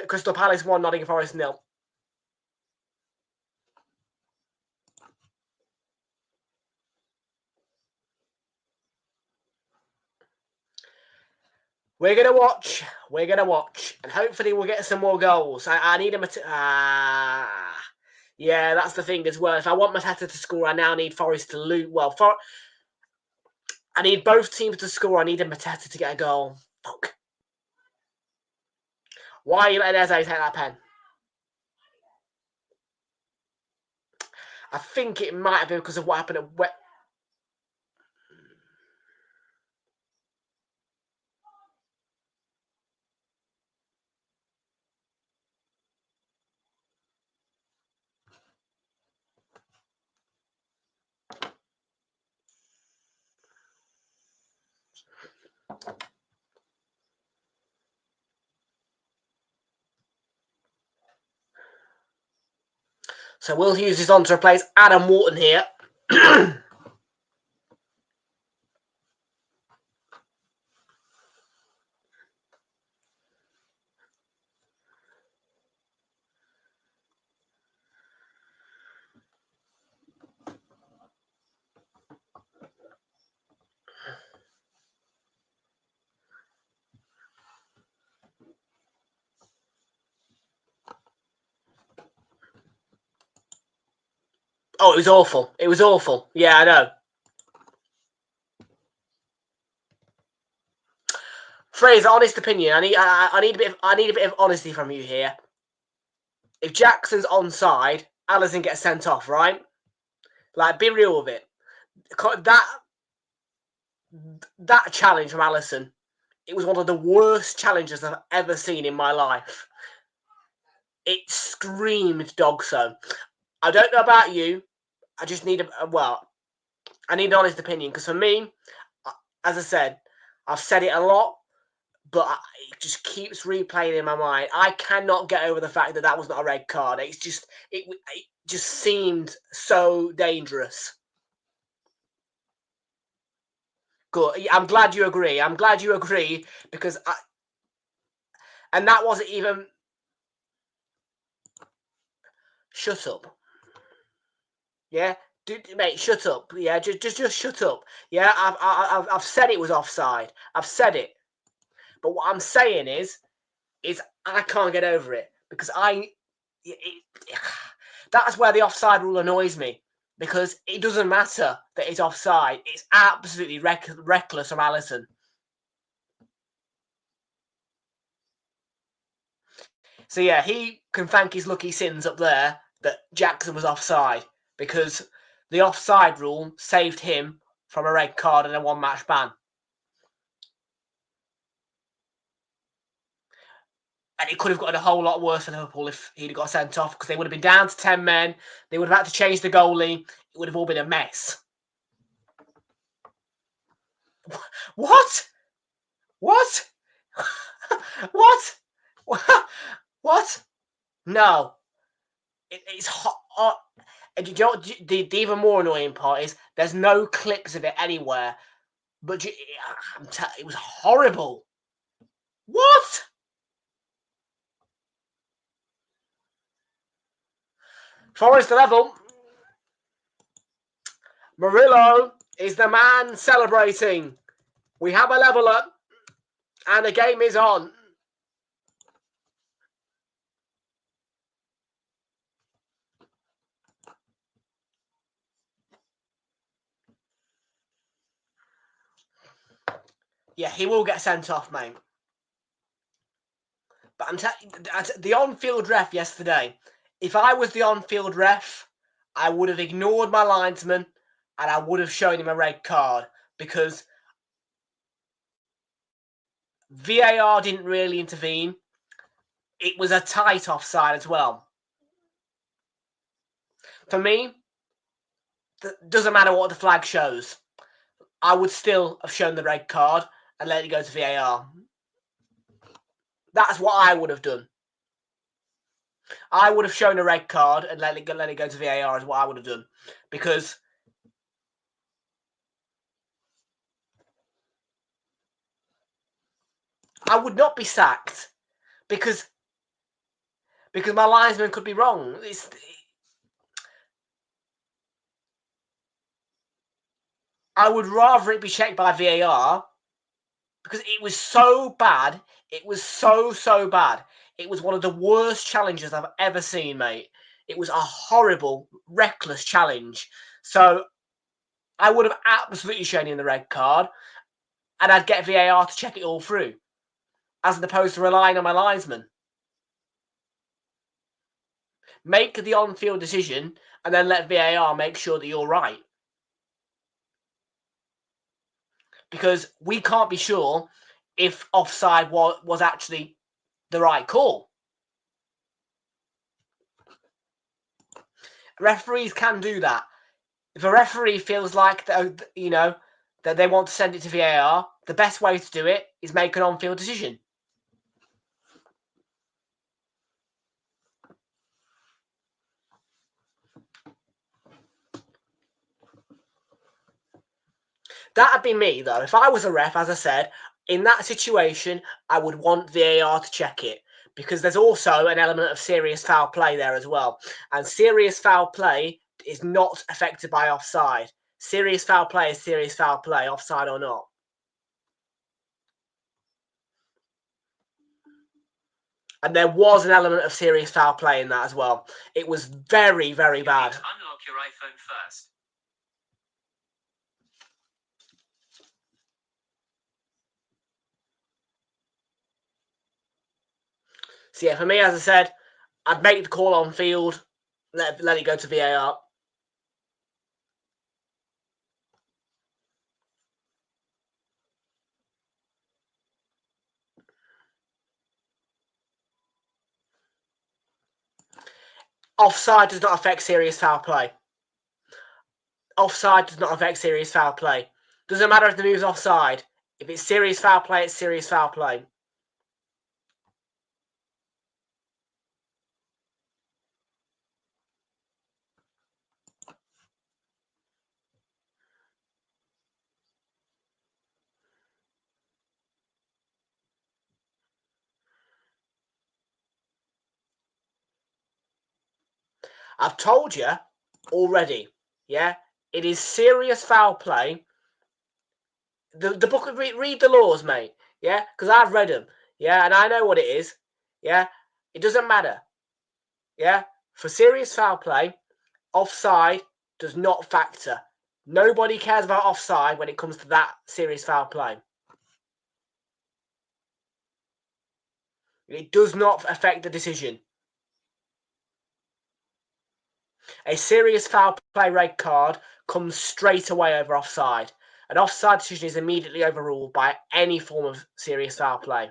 Crystal Palace 1, Nottingham Forest 0. We're going to watch. And hopefully we'll get some more goals. I need him to... yeah, that's the thing as well. If I want Mateta to score, I now need Forest to lose. Well, I need both teams to score. I need a Mateta to get a goal. Fuck. Why are you letting Eze take that pen? I think it might have been because of what happened at Wet. So Will Hughes is on to replace Adam Wharton here. Oh, it was awful. It was awful. Yeah, I know. Fraser, honest opinion. I need a bit of honesty from you here. If Jackson's onside, Alisson gets sent off, right? Like, be real with it. That challenge from Alisson, it was one of the worst challenges I've ever seen in my life. It screamed dogso. I don't know about you. I just need I need an honest opinion, because for me, as I said, I've said it a lot, but it just keeps replaying in my mind. I cannot get over the fact that that was not a red card. It just seemed so dangerous. Good. I'm glad you agree. I'm glad you agree, because and that wasn't even. Shut up. Yeah, mate, shut up. Yeah, just shut up. Yeah, I've said it was offside. I've said it. But what I'm saying is I can't get over it, because that's where the offside rule annoys me, because it doesn't matter that it's offside. It's absolutely reckless from Alisson. So yeah, he can thank his lucky sins up there that Jackson was offside, because the offside rule saved him from a red card and a one-match ban. And it could have gotten a whole lot worse for Liverpool if he'd got sent off, because they would have been down to 10 men. They would have had to change the goalie. It would have all been a mess. What? What? What? What? No. It's hot. And you know what, the even more annoying part is there's no clips of it anywhere. But it was horrible. What? Forest level. Murillo is the man celebrating. We have a leveller, and the game is on. Yeah, he will get sent off, mate. But the on-field ref yesterday, if I was the on-field ref, I would have ignored my linesman and I would have shown him a red card, because VAR didn't really intervene. It was a tight offside as well. For me, it doesn't matter what the flag shows. I would still have shown the red card and let it go to VAR. That's what I would have done. I would have shown a red card and let it go to VAR is what I would have done. Because I would not be sacked because my linesman could be wrong. I would rather it be checked by VAR, because it was so bad. It was so bad. It was one of the worst challenges I've ever seen, mate. It was a horrible, reckless challenge. So I would have absolutely shown him the red card, and I'd get VAR to check it all through, as opposed to relying on my linesman. Make the on-field decision, and then let VAR make sure that you're right. Because we can't be sure if offside was actually the right call. Referees can do that. If a referee feels like that they want to send it to VAR, the best way to do it is make an on-field decision. That'd be me, though. If I was a ref, as I said, in that situation, I would want VAR to check it, because there's also an element of serious foul play there as well. And serious foul play is not affected by offside. Serious foul play is serious foul play, offside or not. And there was an element of serious foul play in that as well. It was very, very bad. your iPhone first. So yeah, for me, as I said, I'd make the call on field, let it go to VAR. Offside does not affect serious foul play. Offside does not affect serious foul play. Doesn't matter if the move's offside. If it's serious foul play, it's serious foul play. I've told you already, yeah? It is serious foul play. The book, read the laws, mate, yeah? Because I've read them, yeah? And I know what it is, yeah? It doesn't matter, yeah? For serious foul play, offside does not factor. Nobody cares about offside when it comes to that serious foul play. It does not affect the decision. A serious foul play red card comes straight away over offside. An offside decision is immediately overruled by any form of serious foul play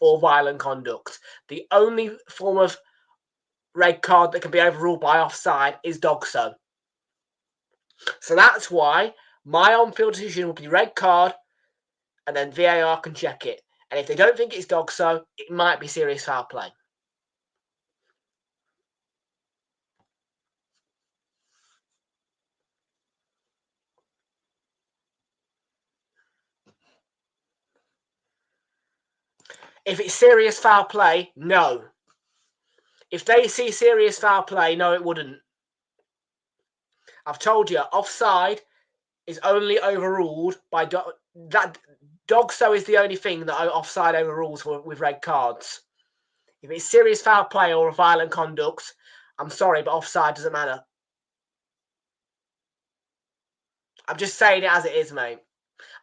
or violent conduct. The only form of red card that can be overruled by offside is dogso. So that's why my on-field decision will be red card, and then VAR can check it. And if they don't think it's dogso, it might be serious foul play. If it's serious foul play, no. If they see serious foul play, no, it wouldn't. I've told you, offside is only overruled by that. Dogso is the only thing that offside overrules with red cards. If it's serious foul play or a violent conduct, I'm sorry, but offside doesn't matter. I'm just saying it as it is, mate.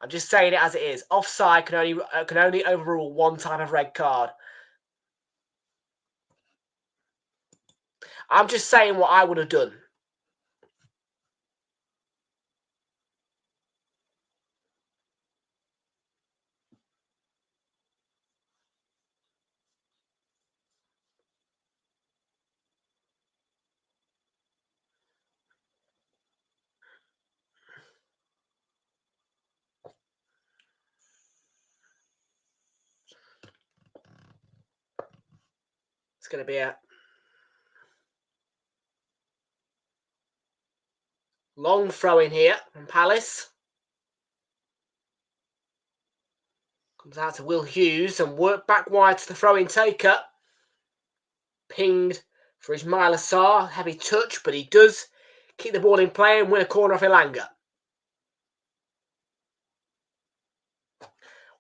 I'm just saying it as it is. Offside can only overrule one type of red card. I'm just saying what I would have done. It's going to be a long throw in here from Palace. Comes out to Will Hughes and work back wide to the throw-in taker. Pinged for Ismail Assar. Heavy touch, but he does keep the ball in play and win a corner off Elanga.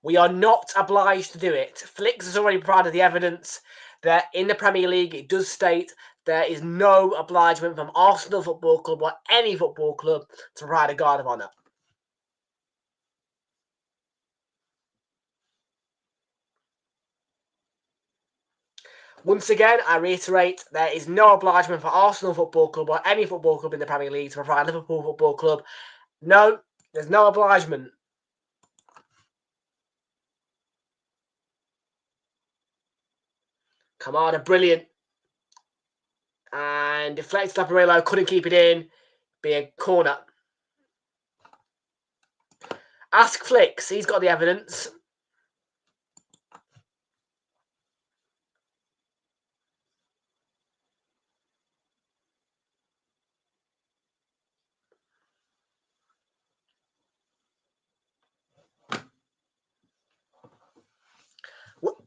We are not obliged to do it. Flicks has already provided the evidence that in the Premier League it does state there is no obligement from Arsenal Football Club or any football club to provide a guard of honour. Once again, I reiterate, there is no obligement for Arsenal Football Club or any football club in the Premier League to provide Liverpool Football Club. No, there's no obligement. Kamada, brilliant. And deflected up Arillo, couldn't keep it in. Be a corner. Ask Flicks, he's got the evidence.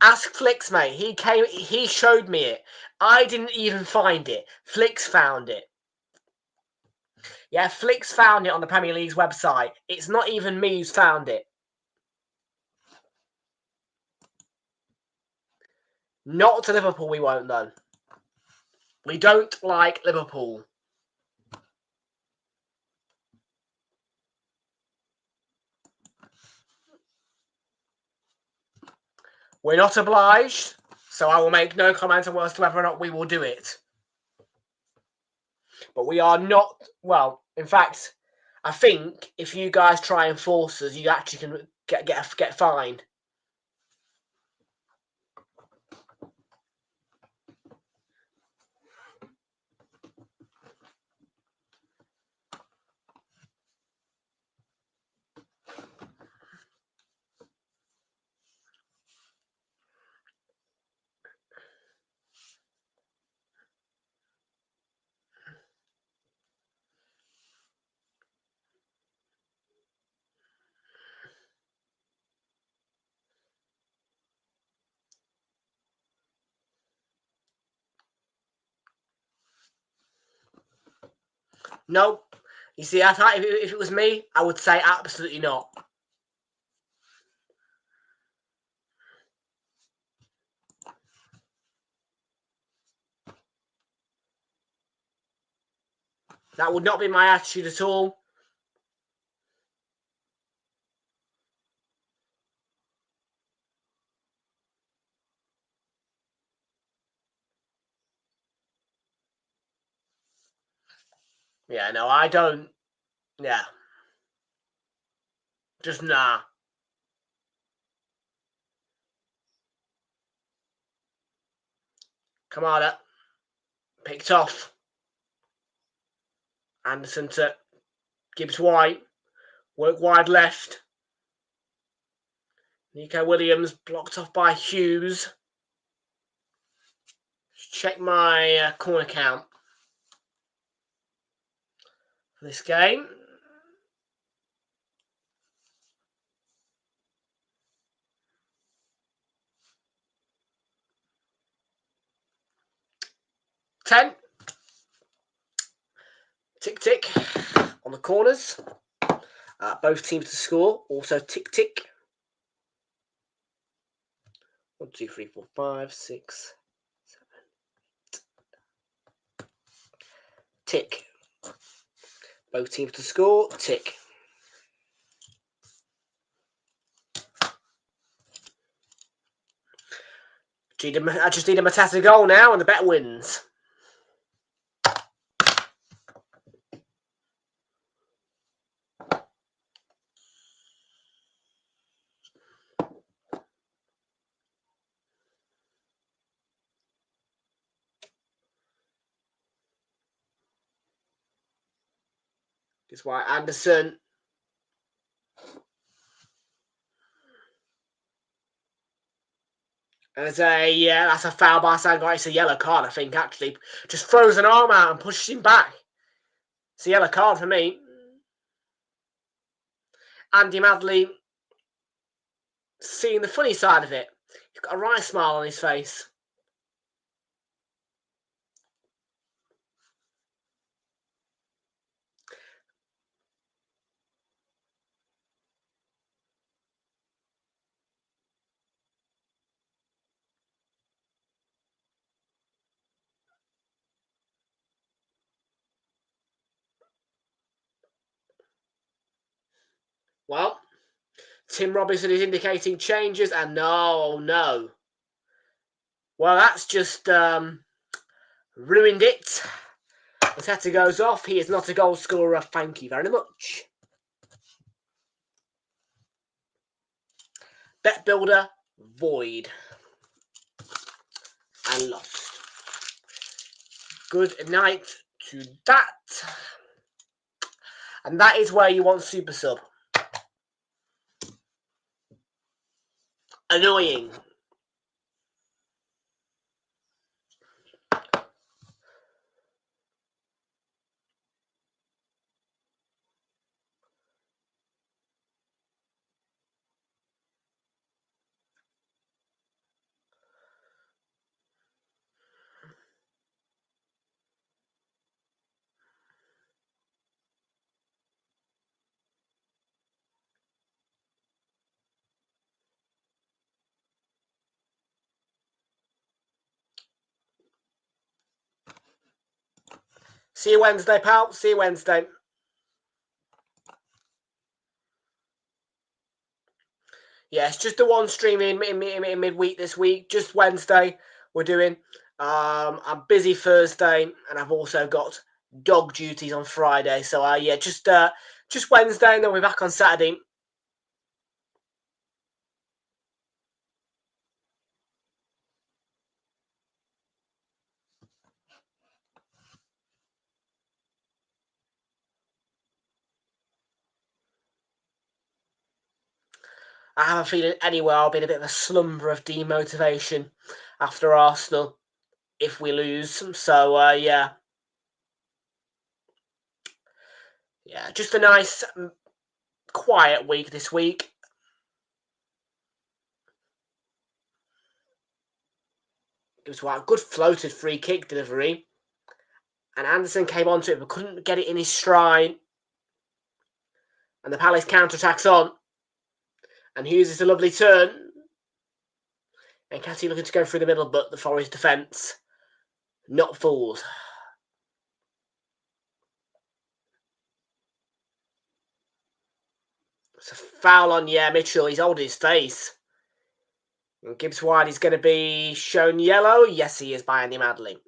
Ask Flicks, mate. He showed me it. I didn't even find it. Flicks found it. Yeah, Flicks found it on the Premier League's website. It's not even me who's found it. Not to Liverpool, we won't, though. We don't like Liverpool. We're not obliged, so I will make no comment on as to whether or not we will do it. But we are not, well, in fact, I think if you guys try and force us, you actually can get fined. No. You see, if it was me, I would say absolutely not. That would not be my attitude at all. Yeah, no, I don't. Yeah. Just nah. Kamada. Picked off. Anderson to Gibbs White. Work wide left. Nico Williams blocked off by Hughes. Check my corner count for this game. Ten. Tick, tick on the corners. Both teams to score. Also tick, tick. 1, 2, 3, 4, 5, 6, 7, 8. Tick. Both teams to score. Tick. I just need a Matata goal now and the bet wins. That's why Anderson. And that's a foul by Sangha. It's a yellow card, I think, actually. Just throws an arm out and pushes him back. It's a yellow card for me. Andy Madley seeing the funny side of it. He's got a right smile on his face. Well, Tim Robinson is indicating changes, and no. Well, that's just ruined it. Mateta goes off. He is not a goal scorer. Thank you very much. Bet builder, void. And lost. Good night to that. And that is where you want Super Sub. Annoying. See you Wednesday, pal. See you Wednesday. Yeah, it's just the one stream in midweek this week. Just Wednesday we're doing. I'm busy Thursday, and I've also got dog duties on Friday. So yeah, just Wednesday, and then we're back on Saturday. I have a feeling anyway I'll be in a bit of a slumber of demotivation after Arsenal if we lose. So yeah. Yeah, just a nice quiet week this week. It was a good floated free kick delivery. And Anderson came onto it but couldn't get it in his stride. And the Palace counter-attacks on. And Hughes is a lovely turn. And Catty looking to go through the middle, but the Forest defence not fooled. It's a foul on, Mitchell. He's holding his face. And Gibbs White is going to be shown yellow. Yes, he is by Andy Madley.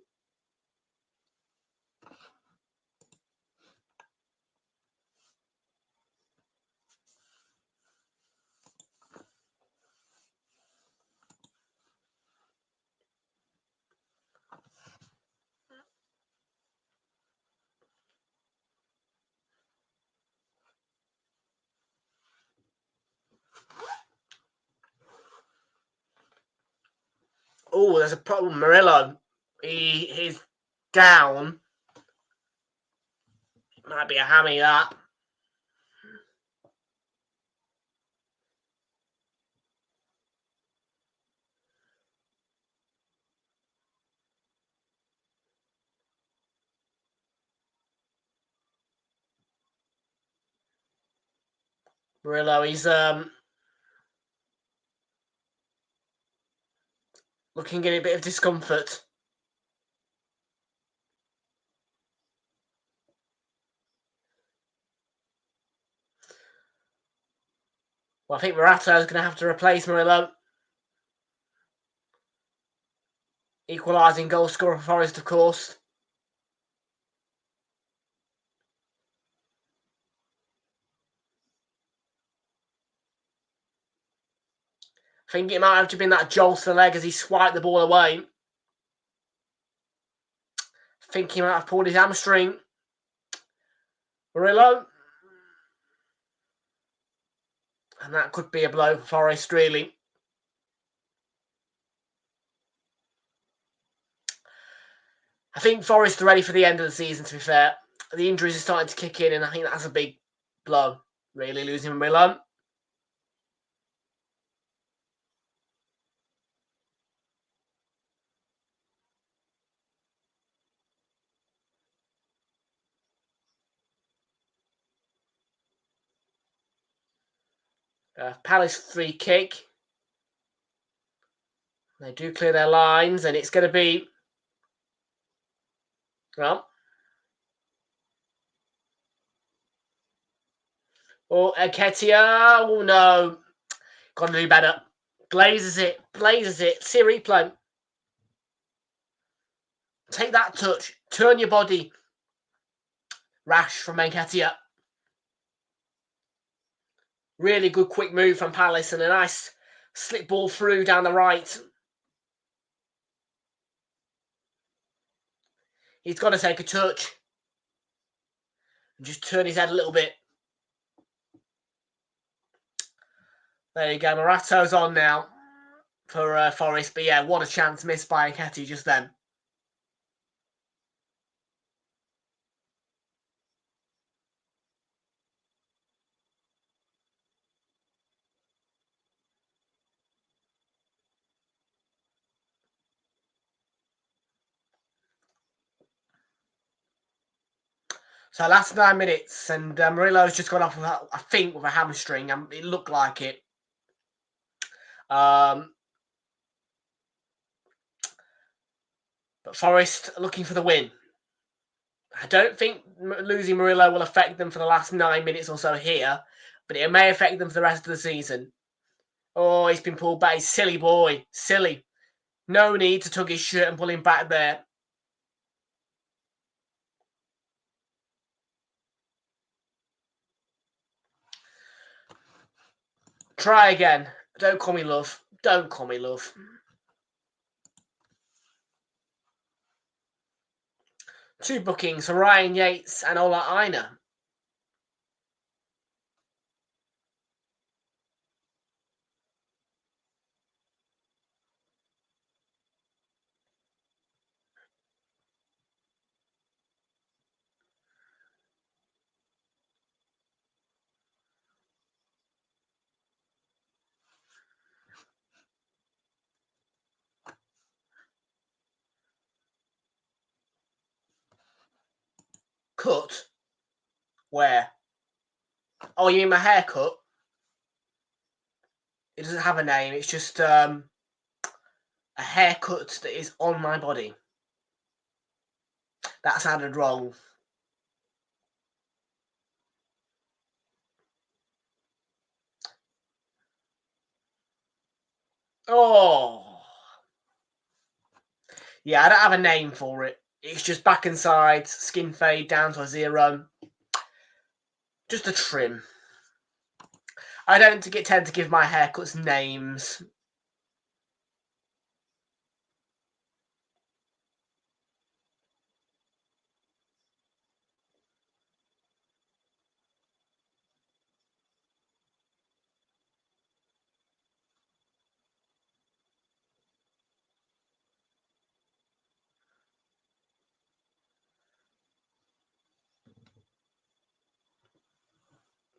Oh, there's a problem. Murillo. He's down. It might be a hammy, that. Murillo, he's looking in a bit of discomfort. Well, I think Morata is going to have to replace Murillo. Equalising goal scorer for Forest, of course. I think it might have to been that jolt to the leg as he swiped the ball away. I think he might have pulled his hamstring. Murillo. And that could be a blow for Forest, really. I think Forest are ready for the end of the season, to be fair. The injuries are starting to kick in, and I think that's a big blow, really, losing Murillo. Palace free kick. They do clear their lines, and it's going to be... Well... Oh, Nketiah. Oh, no. Got to do better. Blazes it. See a replay. Take that touch. Turn your body. Rash from Nketiah. Really good quick move from Palace and a nice slip ball through down the right. He's got to take a touch. And just turn his head a little bit. There you go. Morato's on now for Forest. But yeah, what a chance missed by Nketiah just then. So last 9 minutes, and Murillo's just gone off with, I think, with a hamstring. It looked like it. But Forest looking for the win. I don't think losing Murillo will affect them for the last 9 minutes or so here, but it may affect them for the rest of the season. Oh, he's been pulled back. He's silly boy. Silly. No need to tug his shirt and pull him back there. Try again. Don't call me love. Don't call me love. Two bookings for Ryan Yates and Ola Aina. Cut? Where? Oh, you mean my haircut? It doesn't have a name. It's just a haircut that is on my body. That sounded wrong. Oh. Yeah, I don't have a name for it. It's just back and sides, skin fade down to a 0. Just a trim. I don't tend to give my haircuts names.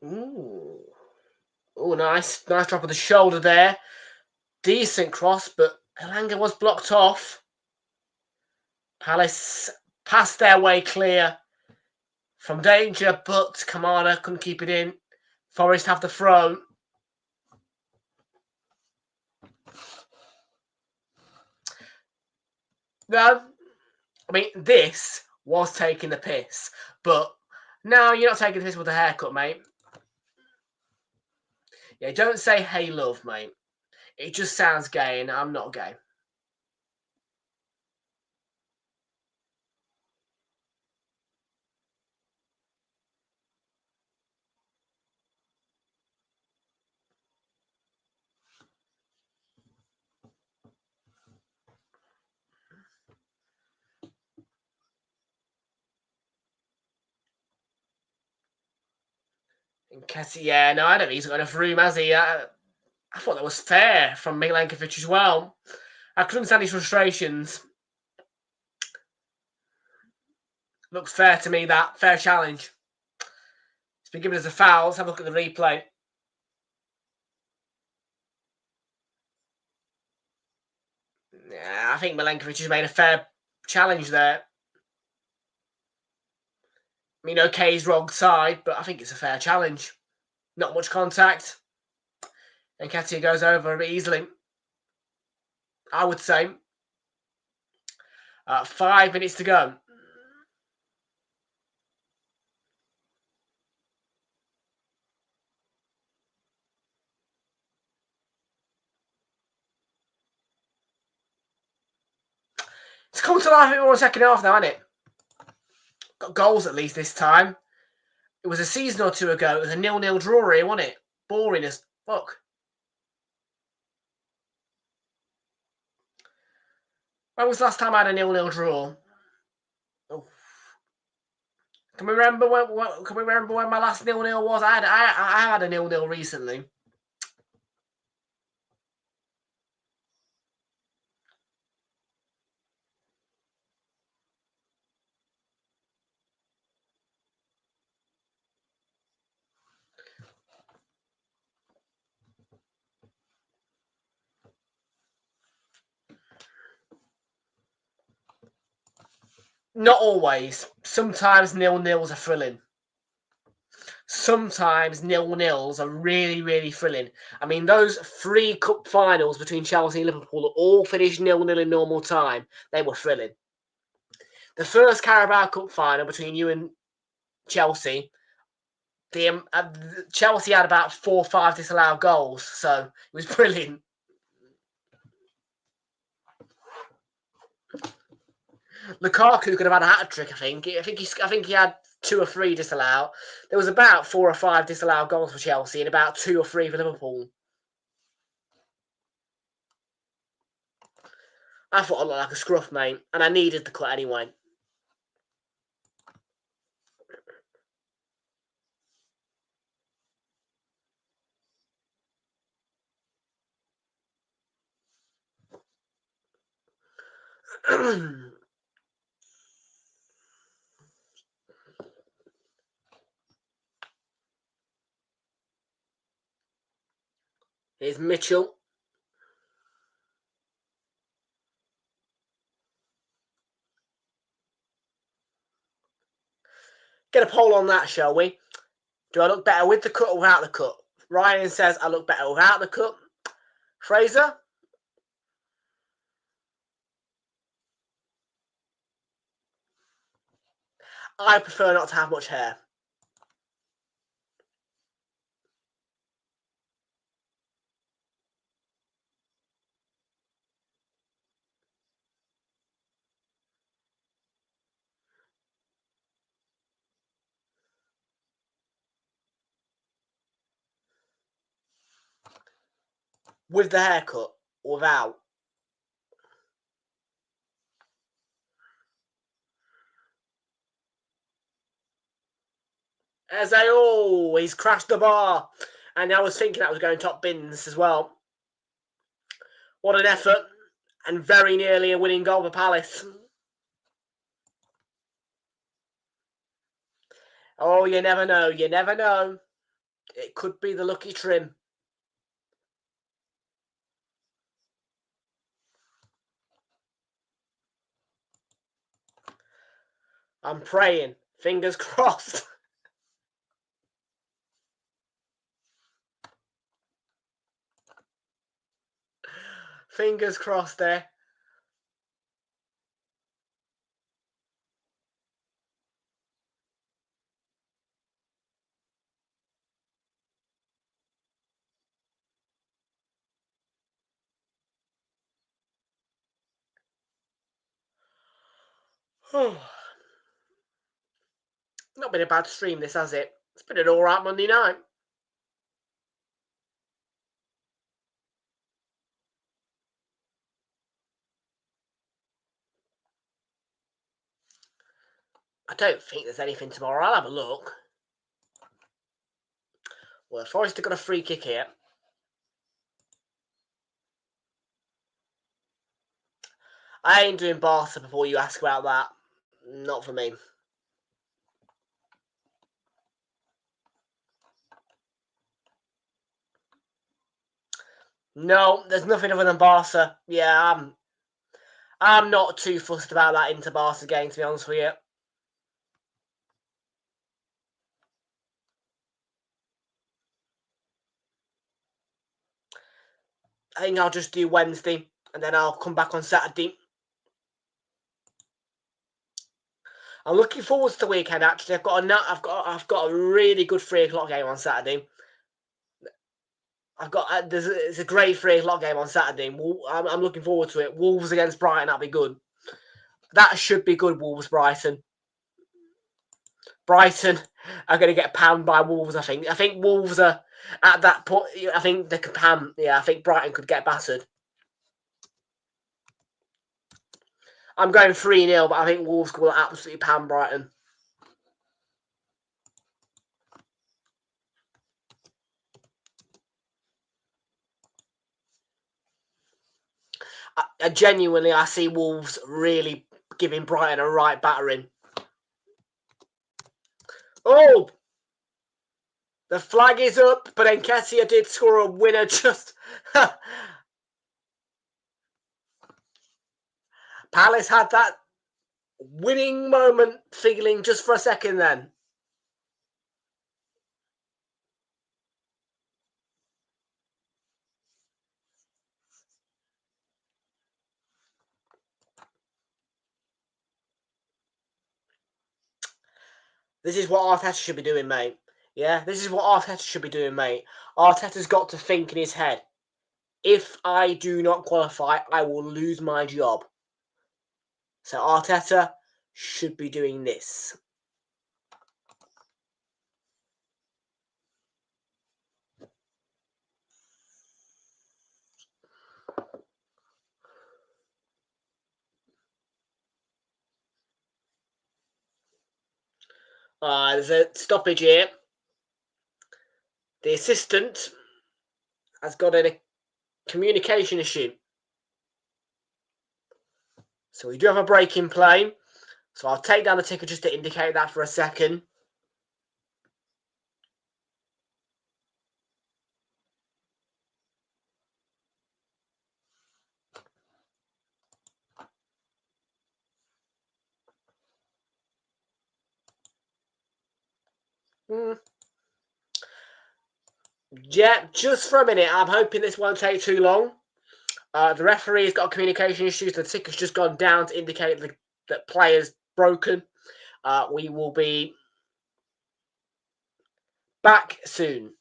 Ooh. Oh, nice drop of the shoulder there. Decent cross, but Elanga was blocked off. Palace passed their way clear from danger, but Kamara couldn't keep it in. Forest have the throw. No, I mean, this was taking the piss, but no, you're not taking the piss with a haircut, mate. Yeah, don't say hey love, mate. It just sounds gay, and I'm not gay. And Kessie, yeah, no, I don't think he's got enough room, has he? I thought that was fair from Milankovic as well. I could understand his frustrations. Looks fair to me, that. Fair challenge. It's been given as a foul. Let's have a look at the replay. Yeah, I think Milankovic has made a fair challenge there. I mean, okay, he's wrong side, but I think it's a fair challenge. Not much contact. And Katia goes over a bit easily, I would say. 5 minutes to go. It's come to life a bit more in the second half now, hasn't it? Got goals at least this time. It was a season or two ago. It was a 0-0 draw here, wasn't it? Boring as fuck. When was the last time I had a 0-0 draw? Oh. Can we remember when my last 0-0 was? I had a 0-0 recently. Not always. Sometimes 0-0s are thrilling. Sometimes 0-0s are really, really thrilling. I mean, those 3 cup finals between Chelsea and Liverpool that all finished 0-0 in normal time, they were thrilling. The first Carabao Cup final between you and Chelsea, Chelsea had about 4 or 5 disallowed goals, so it was brilliant. Lukaku could have had a hat-trick, I think. I think he had 2 or 3 disallowed. There was about 4 or 5 disallowed goals for Chelsea and about 2 or 3 for Liverpool. I thought I looked like a scruff, mate, and I needed the cut anyway. Here's Mitchell. Get a poll on that, shall we? Do I look better with the cut or without the cut? Ryan says I look better without the cut. Fraser? I prefer not to have much hair. With the haircut or without? He's crashed the bar. And I was thinking that was going top bins as well. What an effort. And very nearly a winning goal for Palace. Oh, you never know. You never know. It could be the lucky trim. I'm praying. Fingers crossed. Fingers crossed there. Not been a bad stream, this, has it? It's been an alright Monday night. I don't think there's anything tomorrow. I'll have a look. Well, Forest have got a free kick here. I ain't doing Barca before you ask about that. Not for me. No, there's nothing other than Barca. Yeah, I'm not too fussed about that Inter Barca game, to be honest with you. I think I'll just do Wednesday and then I'll come back on Saturday. I'm looking forward to the weekend. Actually, I've got a really good 3 o'clock game on Saturday. It's a great 3 o'clock game on Saturday. I'm looking forward to it. Wolves against Brighton, that'll be good. That should be good. Wolves Brighton. Brighton are going to get panned by Wolves. I think Wolves are at that point. I think they could pan. Yeah, I think Brighton could get battered. I'm going 3-0, but I think Wolves will absolutely pan Brighton. Genuinely, I see Wolves really giving Brighton a right battering. Oh! The flag is up, but Nketiah did score a winner just... Palace had that winning moment feeling just for a second then. This is what Arteta should be doing, mate. Yeah, this is what Arteta should be doing, mate. Arteta's got to think in his head, if I do not qualify, I will lose my job. So Arteta should be doing this. There's a stoppage here. The assistant has got a communication issue. So we do have a break in play. So I'll take down the ticker just to indicate that for a second. Yeah, just for a minute. I'm hoping this won't take too long. The referee's got communication issues. The ticker's just gone down to indicate that player's broken. We will be back soon.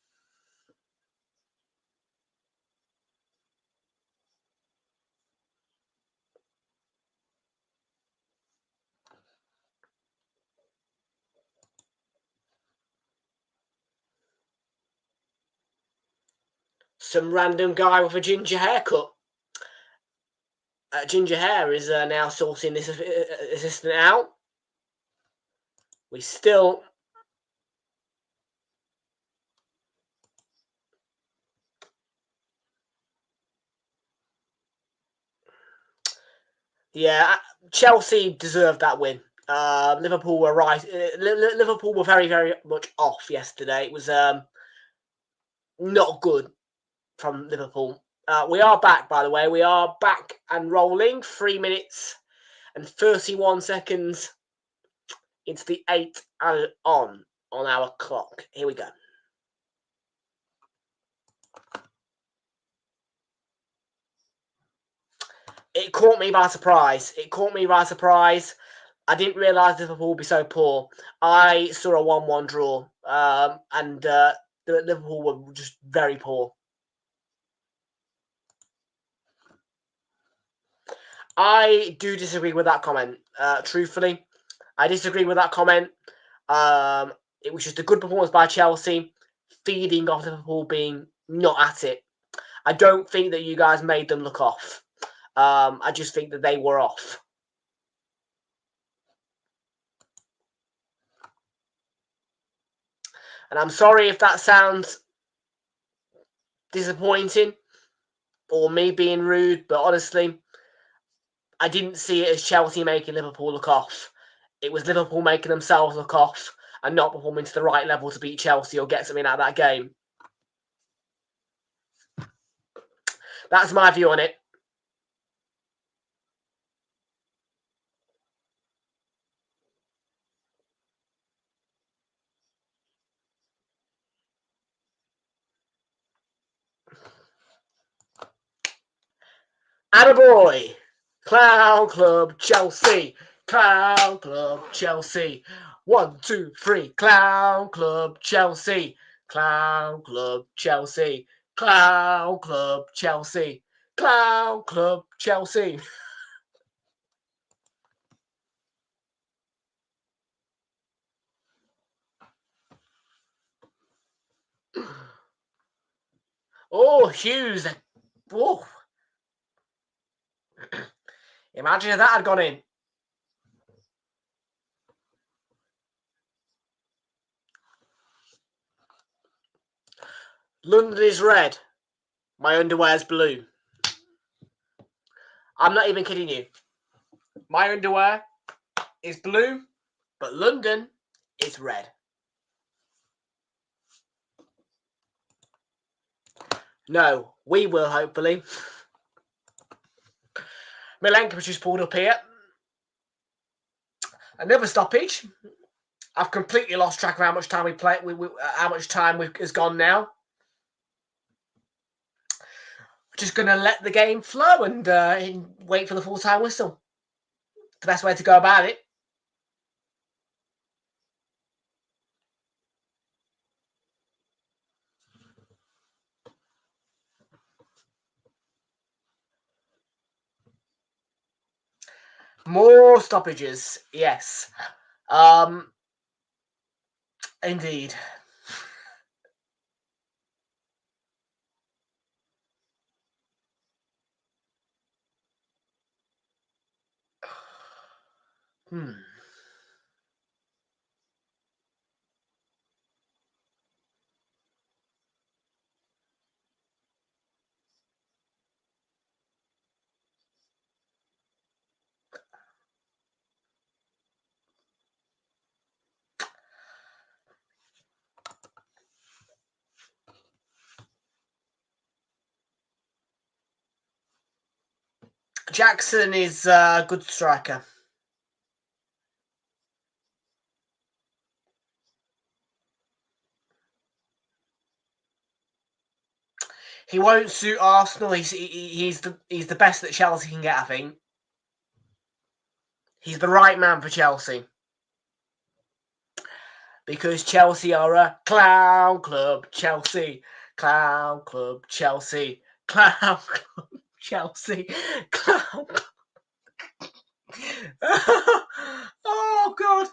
Some random guy with a ginger haircut. Ginger hair is now sorting this assistant out. We still... Yeah, Chelsea deserved that win. Liverpool were right. Liverpool were very, very much off yesterday. It was not good from Liverpool. We are back, by the way. We are back and rolling. 3 minutes and 31 seconds into the 8th on our clock. Here we go. It caught me by surprise. I didn't realise Liverpool would be so poor. I saw a 1-1 draw, and Liverpool were just very poor. I do disagree with that comment. Truthfully, I disagree with that comment. It was just a good performance by Chelsea, feeding off Liverpool being not at it. I don't think that you guys made them look off. I just think that they were off. And I'm sorry if that sounds disappointing or me being rude, but honestly, I didn't see it as Chelsea making Liverpool look off. It was Liverpool making themselves look off and not performing to the right level to beat Chelsea or get something out of that game. That's my view on it. Attaboy! Clown Club Chelsea! Clown Club Chelsea! 1, 2, 3, Clown Club Chelsea! Clown Club Chelsea! Clown Club Chelsea! Clown Club Chelsea! Oh, Hughes! Oh. Imagine if that had gone in. London is red. My underwear's blue. I'm not even kidding you. My underwear is blue, but London is red. No, we will, hopefully. Milenkovic just pulled up here. Another stoppage. I've completely lost track of how much time we play. How much time has gone now. We're just going to let the game flow and wait for the full-time whistle. The best way to go about it. More stoppages, yes. Indeed. Jackson is a good striker. He won't suit Arsenal. He's the best that Chelsea can get, I think. He's the right man for Chelsea. Because Chelsea are a clown club. Chelsea. Clown club. Chelsea. Clown club. Chelsea. Clown club. Oh, God.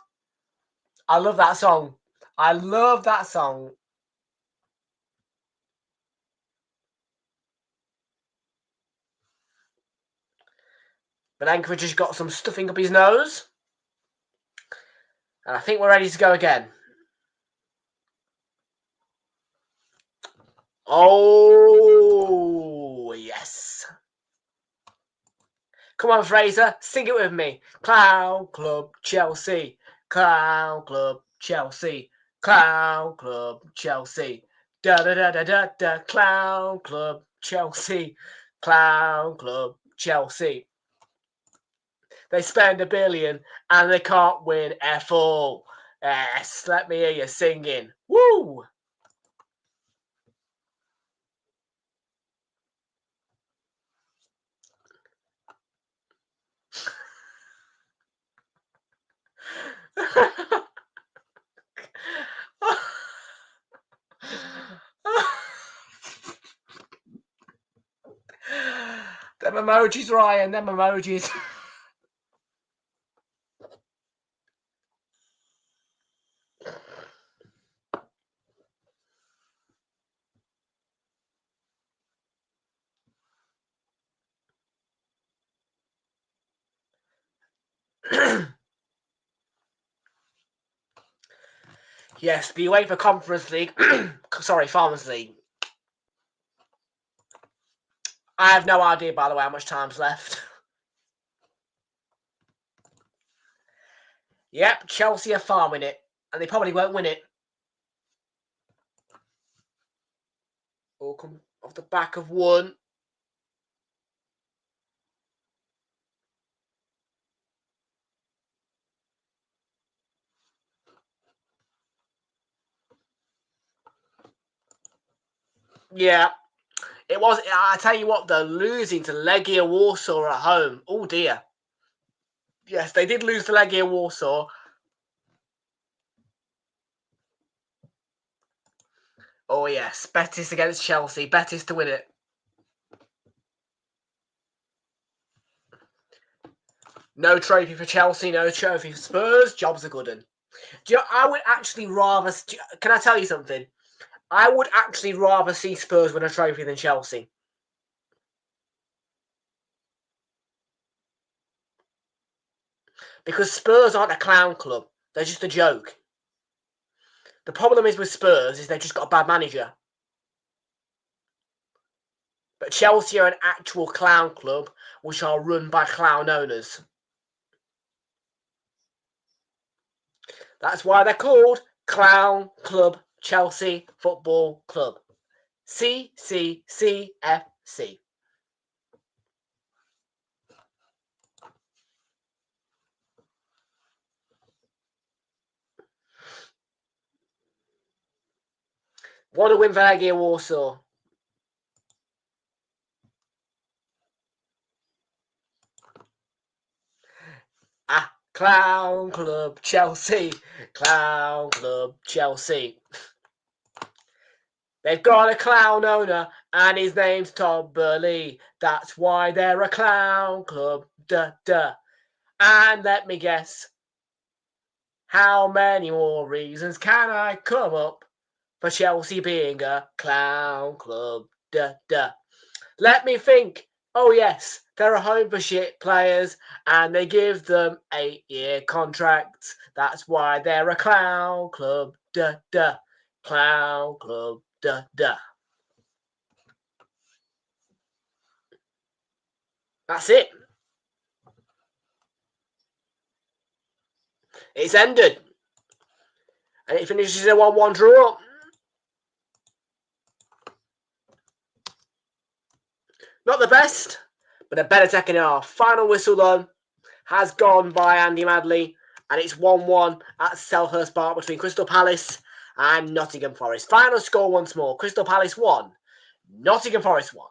I love that song. I love that song. Benankovic has got some stuffing up his nose. And I think we're ready to go again. Oh, yes. Come on, Fraser. Sing it with me. Clown Club Chelsea. Clown Club Chelsea. Clown Club Chelsea. Da-da-da-da-da-da. Clown Club Chelsea. Clown Club Chelsea. They spend $1 billion and they can't win F4. Yes, let me hear you singing. Woo! Them emojis, Ryan, them emojis. Yes, the UEFA Conference League. Sorry, Farmers League. I have no idea, by the way, how much time's left. Yep, Chelsea are farming it, and they probably won't win it. All come off the back of one. Yeah, it was. I tell you what, they're losing to Legia Warsaw at home. Oh dear. Yes, they did lose to Legia Warsaw. Oh yes, Betis against Chelsea. Betis to win it. No trophy for Chelsea, no trophy for Spurs. Job's a good one. Do you know, I would actually rather. Can I tell you something? I would actually rather see Spurs win a trophy than Chelsea. Because Spurs aren't a clown club. They're just a joke. The problem is with Spurs is they've just got a bad manager. But Chelsea are an actual clown club which are run by clown owners. That's why they're called Clown Club Chelsea Football Club. CCCFC. What a win for Legia Warsaw. Clown Club Chelsea. Clown Club Chelsea. They've got a clown owner and his name's Todd Burley. That's why they're a clown club. Duh, duh. And let me guess, how many more reasons can I come up for Chelsea being a clown club? Duh, duh. Let me think. Oh yes, they're a home for shit players and they give them 8-year contracts. That's why they're a clown club. Duh, duh. Clown club. Duh, duh. That's it. It's ended. And it finishes a 1-1 draw. Not the best, but a better second half. Final whistle done has gone by Andy Madley, and it's 1-1 at Selhurst Park between Crystal Palace and Nottingham Forest. Final score once more: Crystal Palace 1, Nottingham Forest 1.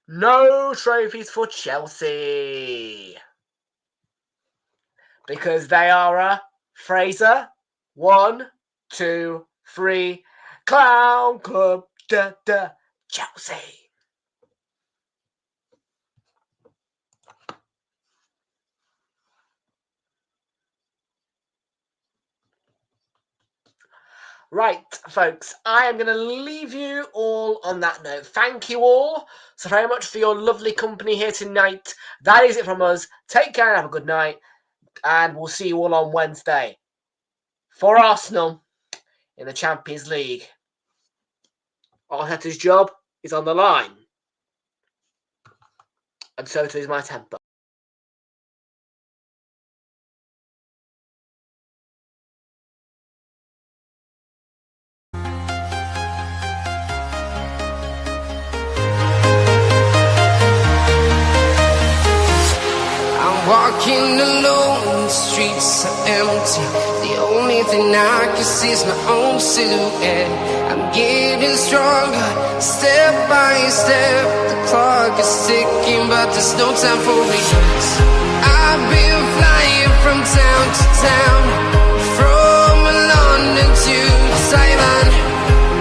No trophies for Chelsea because they are a Fraser 1, 2, 3 clown club. Duh, duh, Chelsea. Right, folks, I am going to leave you all on that note. Thank you all so very much for your lovely company here tonight. That is it from us. Take care and have a good night. And we'll see you all on Wednesday for Arsenal in the Champions League. Arteta's job is on the line. And so too is my temper. Walking alone, the streets are empty. The only thing I can see is my own silhouette. I'm getting stronger, step by step. The clock is ticking, but there's no time for regrets. I've been flying from town to town, from London to Taiwan.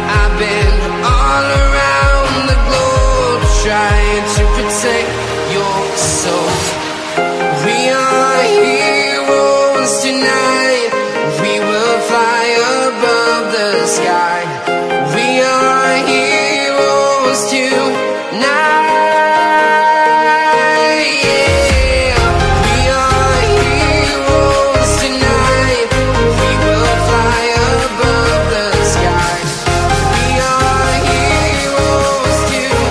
I've been all around the globe, trying to protect your soul. We are heroes tonight. We will fly above the sky. We are heroes tonight. Yeah. We are heroes tonight. We will fly above the sky. We are heroes tonight.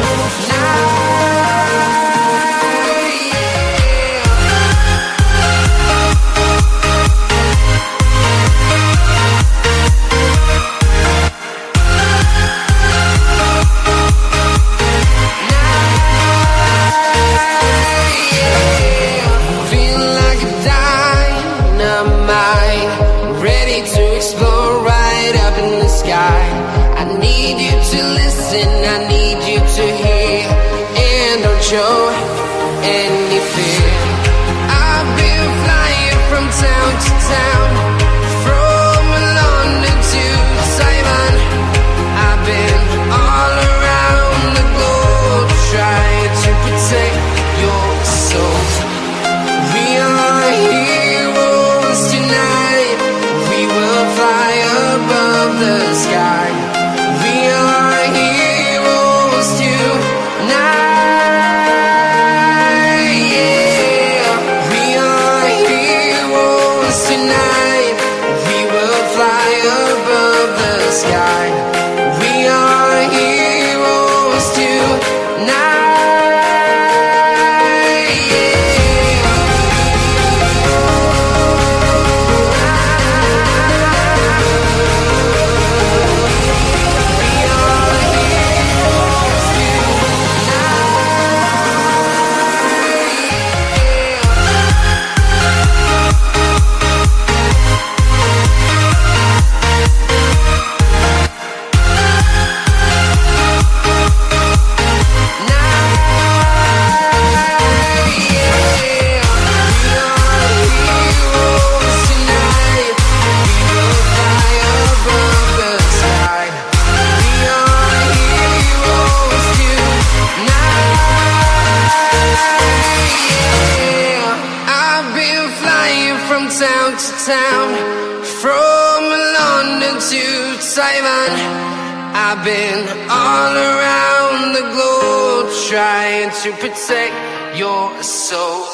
I need you to listen, I need you to hear, and don't show any fear. I've been flying from town to town, from London to Taiwan. I've been all around the globe, trying to protect your soul. We are heroes tonight. We will fly above the sky. We are heroes. town, from London to Taiwan. I've been all around the globe trying to protect your soul.